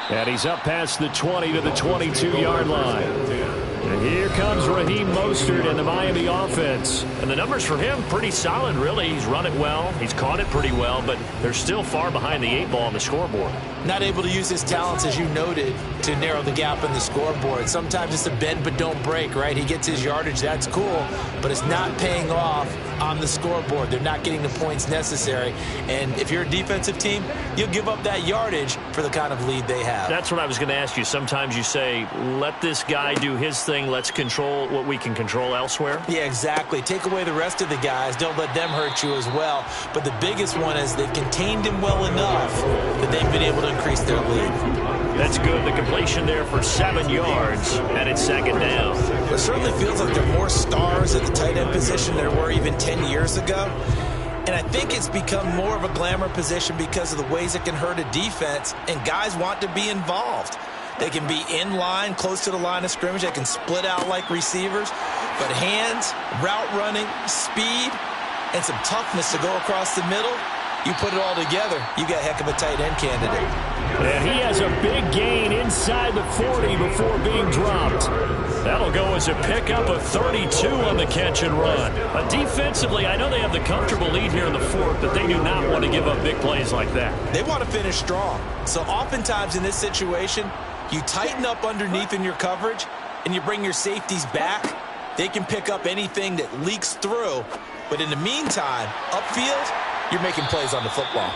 And he's up past the 20 to the 22-yard line. And here comes Raheem Mostert and the Miami offense. And the numbers for him, pretty solid, really. He's run it well. He's caught it pretty well, but they're still far behind the 8 ball on the scoreboard. Not able to use his talents, as you noted, to narrow the gap in the scoreboard. Sometimes it's a bend but don't break, right? He gets his yardage, that's cool, but it's not paying off on the scoreboard. They're not getting the points necessary. And if you're a defensive team, you'll give up that yardage for the kind of lead they have. That's what I was going to ask you. Sometimes you say, let this guy do his thing. Let's control what we can control elsewhere. Yeah, exactly. Take away the rest of the guys. Don't let them hurt you as well. But the biggest one is they've contained him well enough that they've been able to increase their lead. That's good. The completion there for 7 yards, and it's 2nd down. It certainly feels like there are more stars at the tight end position than there were even 10 years ago. And I think it's become more of a glamour position because of the ways it can hurt a defense, and guys want to be involved. They can be in line, close to the line of scrimmage. They can split out like receivers. But hands, route running, speed, and some toughness to go across the middle, you put it all together, you got a heck of a tight end candidate. And he has a big gain inside the 40 before being dropped. That'll go as a pickup of 32 on the catch and run. Defensively, I know they have the comfortable lead here in the 4th, but they do not want to give up big plays like that. They want to finish strong. So oftentimes in this situation, you tighten up underneath in your coverage, and you bring your safeties back. They can pick up anything that leaks through. But in the meantime, upfield, you're making plays on the football.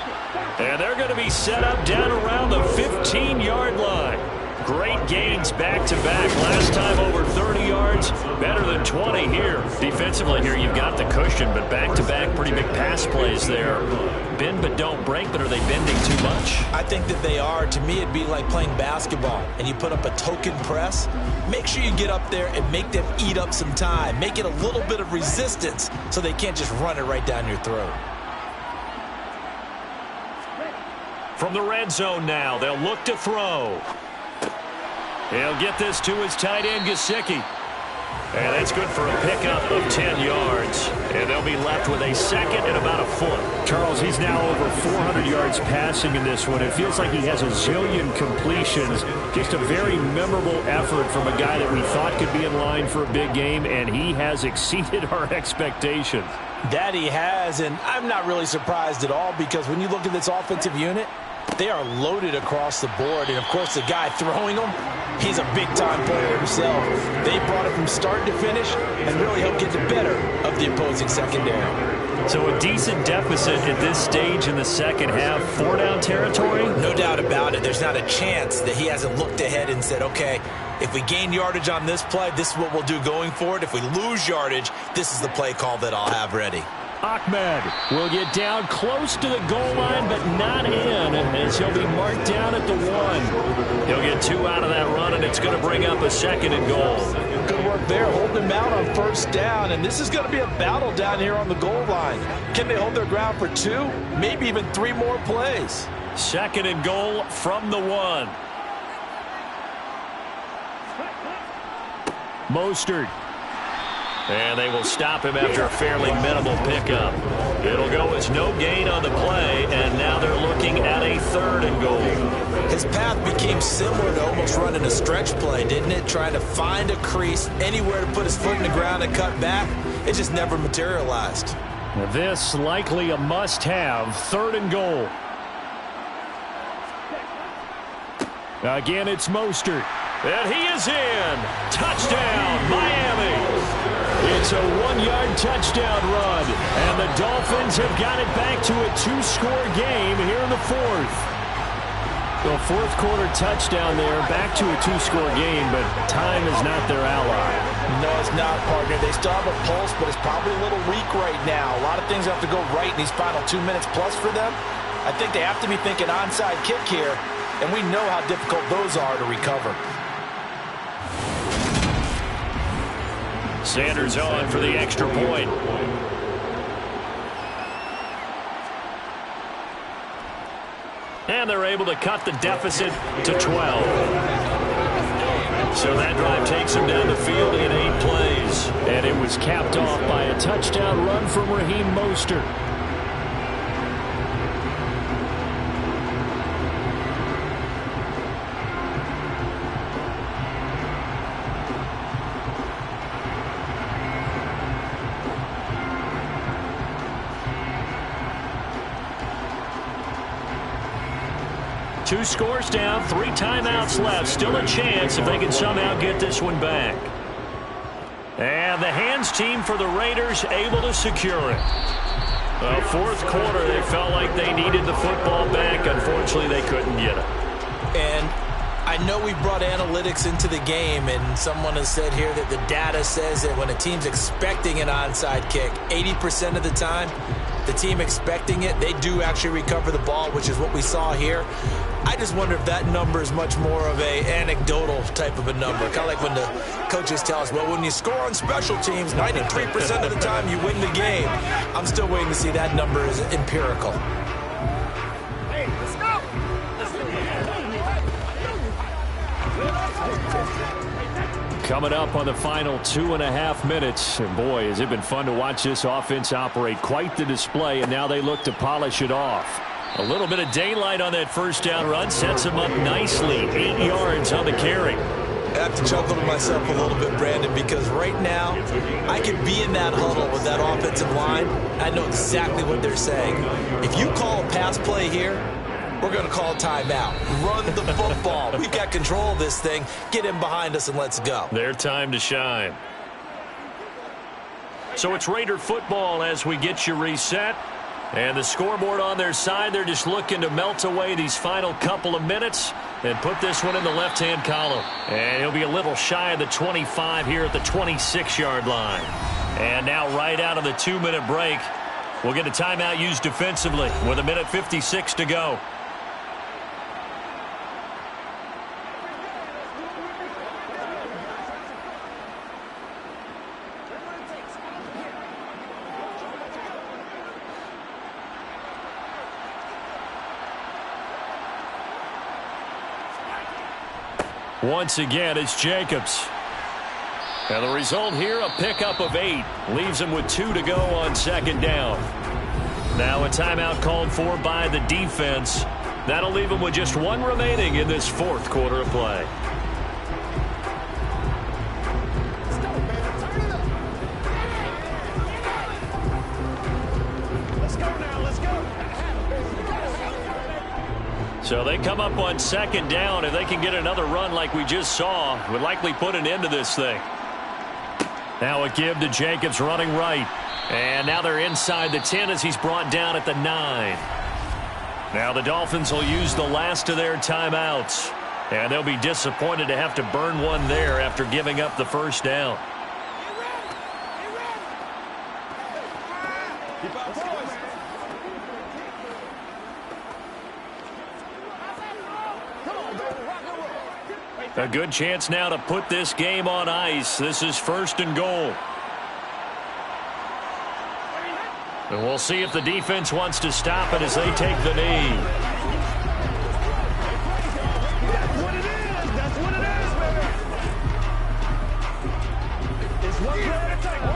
And they're going to be set up down around the 15-yard line. Great gains back-to-back. Last time over 30 yards, better than 20 here. Defensively here, you've got the cushion, but back-to-back pretty big pass plays there. Bend but don't break, but are they bending too much? I think that they are. To me, it'd be like playing basketball, and you put up a token press. Make sure you get up there and make them eat up some time. Make it a little bit of resistance so they can't just run it right down your throat. From the red zone now, they'll look to throw. He'll get this to his tight end, Gesicki. And that's good for a pickup of 10 yards. And they'll be left with a 2nd and about a foot. Charles, he's now over 400 yards passing in this one. It feels like he has a zillion completions. Just a very memorable effort from a guy that we thought could be in line for a big game, and he has exceeded our expectations. That he has, and I'm not really surprised at all because when you look at this offensive unit, they are loaded across the board. And, of course, the guy throwing them, he's a big-time player himself. They brought it from start to finish and really helped get the better of the opposing secondary. So a decent deficit at this stage in the second half. 4-down territory? No doubt about it. There's not a chance that he hasn't looked ahead and said, okay, if we gain yardage on this play, this is what we'll do going forward. If we lose yardage, this is the play call that I'll have ready. Ahmed will get down close to the goal line, but not in, as he'll be marked down at the 1. He'll get 2 out of that run, and it's going to bring up a 2nd and goal. Good work there, holding him out on 1st down, and this is going to be a battle down here on the goal line. Can they hold their ground for 2, maybe even 3 more plays? 2nd and goal from the 1. Mostert. And they will stop him after a fairly minimal pickup. It'll go as no gain on the play, and now they're looking at a 3rd and goal. His path became similar to almost running a stretch play, didn't it? Trying to find a crease, anywhere to put his foot in the ground and cut back. It just never materialized. This likely a must-have, 3rd and goal. Again, it's Mostert. And he is in. Touchdown, Miami. It's a 1-yard touchdown run, and the Dolphins have got it back to a 2-score game here in the 4th. The 4th quarter touchdown there, back to a 2-score game, but time is not their ally. No, it's not, partner. They still have a pulse, but it's probably a little weak right now. A lot of things have to go right in these final 2 minutes plus for them. I think they have to be thinking onside kick here, and we know how difficult those are to recover. Sanders on for the extra point. And they're able to cut the deficit to 12. So that drive takes them down the field in 8 plays. And it was capped off by a touchdown run from Raheem Mostert. 2 scores down, 3 timeouts left. Still a chance if they can somehow get this one back. And the hands team for the Raiders able to secure it. Well, fourth quarter, they felt like they needed the football back. Unfortunately, they couldn't get it. And I know we brought analytics into the game, and someone has said here that the data says that when a team's expecting an onside kick, 80% of the time, the team expecting it, they do actually recover the ball, which is what we saw here. I just wonder if that number is much more of a anecdotal type of a number. Kind of like when the coaches tell us, well, when you score on special teams, 93% of the time you win the game. I'm still waiting to see that number is empirical. Hey, let's go. Coming up on the final 2.5 minutes. And boy, has it been fun to watch this offense operate. Quite the display, and now they look to polish it off. A little bit of daylight on that first down run. Sets them up nicely. 8 yards on the carry. I have to chuckle to myself a little bit, Brandon, because right now I could be in that huddle with that offensive line. I know exactly what they're saying. If you call a pass play here, we're going to call timeout. Run the football. We've got control of this thing. Get in behind us and let's go. Their time to shine. So it's Raider football as we get you reset. And the scoreboard on their side, they're just looking to melt away these final couple of minutes and put this one in the left-hand column. And he'll be a little shy of the 25 here at the 26-yard line. And now right out of the 2-minute break, we'll get a timeout used defensively with 1:56 to go. Once again, it's Jacobs. And the result here, a pickup of 8. Leaves him with 2 to go on second down. Now a timeout called for by the defense. That'll leave him with just 1 remaining in this fourth quarter of play. So they come up on second down. If they can get another run like we just saw, would likely put an end to this thing. Now a give to Jacobs running right. And now they're inside the 10 as he's brought down at the 9. Now the Dolphins will use the last of their timeouts. And they'll be disappointed to have to burn one there after giving up the first down. A good chance now to put this game on ice. This is 1st and goal. And we'll see if the defense wants to stop it as they take the knee. That's what it is. That's what it is, baby. It's one play at a time.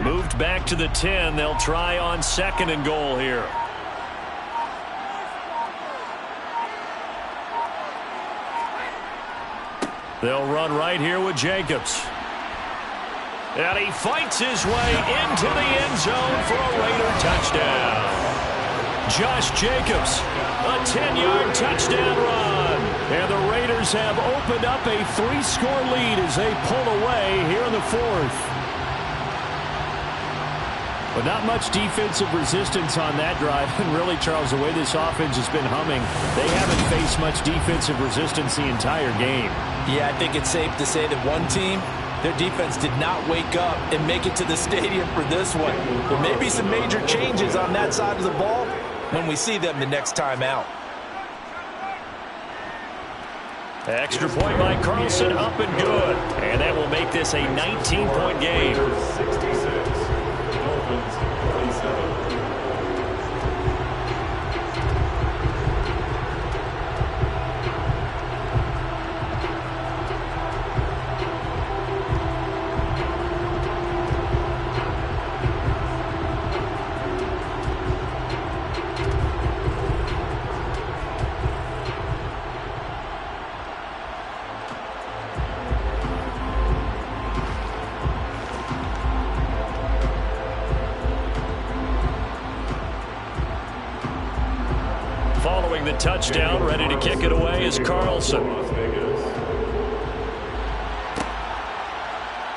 Moved back to the 10. They'll try on 2nd and goal here. They'll run right here with Jacobs. And he fights his way into the end zone for a Raider touchdown. Josh Jacobs, a 10-yard touchdown run. And the Raiders have opened up a 3-score lead as they pull away here in the 4th. But not much defensive resistance on that drive. And really, Charles, the way this offense has been humming, they haven't faced much defensive resistance the entire game. Yeah, I think it's safe to say that one team, their defense did not wake up and make it to the stadium for this one. There may be some major changes on that side of the ball when we see them the next time out. Extra point by Carlson, up and good. And that will make this a 19-point game. 66. Dolphins 47. Following the touchdown, ready to kick it away is Carlson.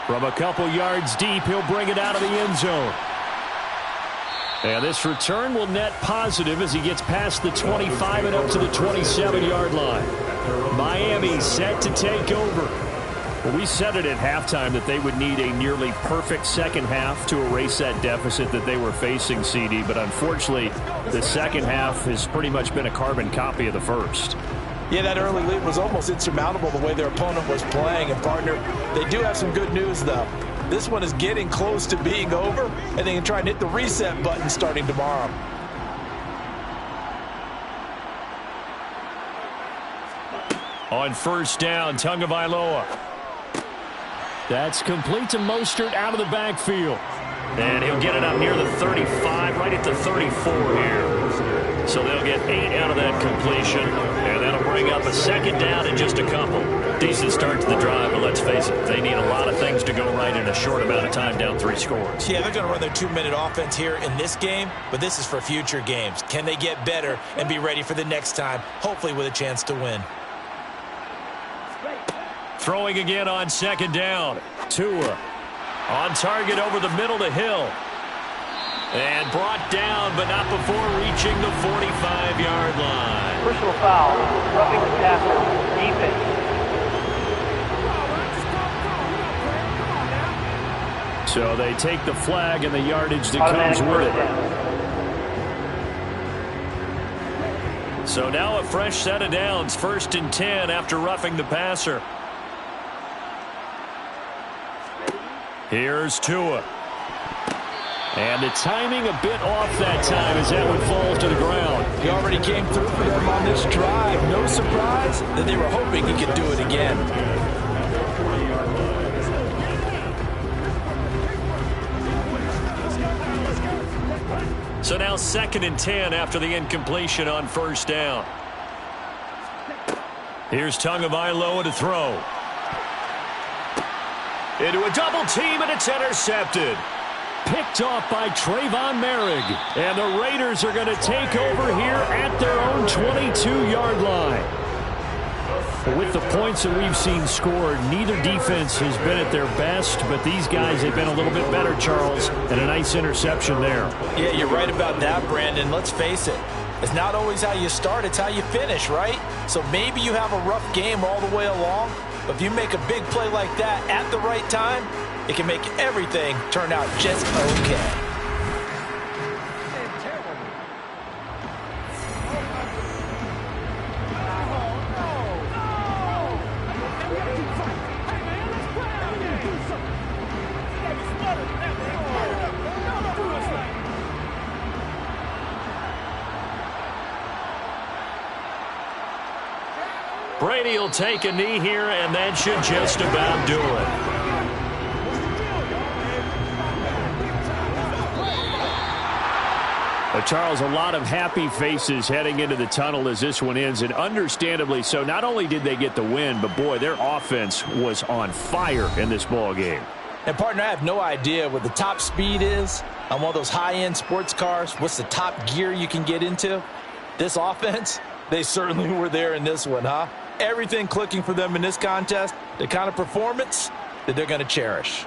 From a couple yards deep, he'll bring it out of the end zone. And this return will net positive as he gets past the 25 and up to the 27-yard line. Miami set to take over. Well, we said it at halftime that they would need a nearly perfect second half to erase that deficit that they were facing, CD. But unfortunately, the second half has pretty much been a carbon copy of the first. Yeah, that early lead was almost insurmountable the way their opponent was playing. And, partner, they do have some good news, though. This one is getting close to being over, and they can try and hit the reset button starting tomorrow. On first down, Tagovailoa. That's complete to Mostert out of the backfield. And he'll get it up near the 35, right at the 34 here. So they'll get 8 out of that completion, and that'll bring up a second down in just a couple. Decent start to the drive, but let's face it, they need a lot of things to go right in a short amount of time, down 3 scores. Yeah, they're going to run their 2-minute offense here in this game, but this is for future games. Can they get better and be ready for the next time, hopefully with a chance to win? Throwing again on second down. Tua on target over the middle to Hill. And brought down, but not before reaching the 45-yard line. Personal foul, roughing the passer, defense. So they take the flag and the yardage that comes with it. So now a fresh set of downs, 1st and 10 after roughing the passer. Here's Tua. And the timing a bit off that time as that one falls to the ground. He already came through for them on this drive. No surprise that they were hoping he could do it again. So now 2nd and 10 after the incompletion on first down. Here's Tagovailoa to throw. Into a double team, and it's intercepted. Picked off by Trayvon Merrick. And the Raiders are going to take over here at their own 22-yard line. With the points that we've seen scored, neither defense has been at their best, but these guys have been a little bit better, Charles, and a nice interception there. Yeah, you're right about that, Brandon. Let's face it. It's not always how you start, it's how you finish, right? So maybe you have a rough game all the way along, but if you make a big play like that at the right time, it can make everything turn out just okay. Brady will take a knee here, and that should just about do it. Charles, a lot of happy faces heading into the tunnel as this one ends, and understandably so. Not only did they get the win, but, boy, their offense was on fire in this ball game. And, partner, I have no idea what the top speed is on one of those high-end sports cars. What's the top gear you can get into? This offense, they certainly were there in this one, huh? Everything clicking for them in this contest, the kind of performance that they're going to cherish.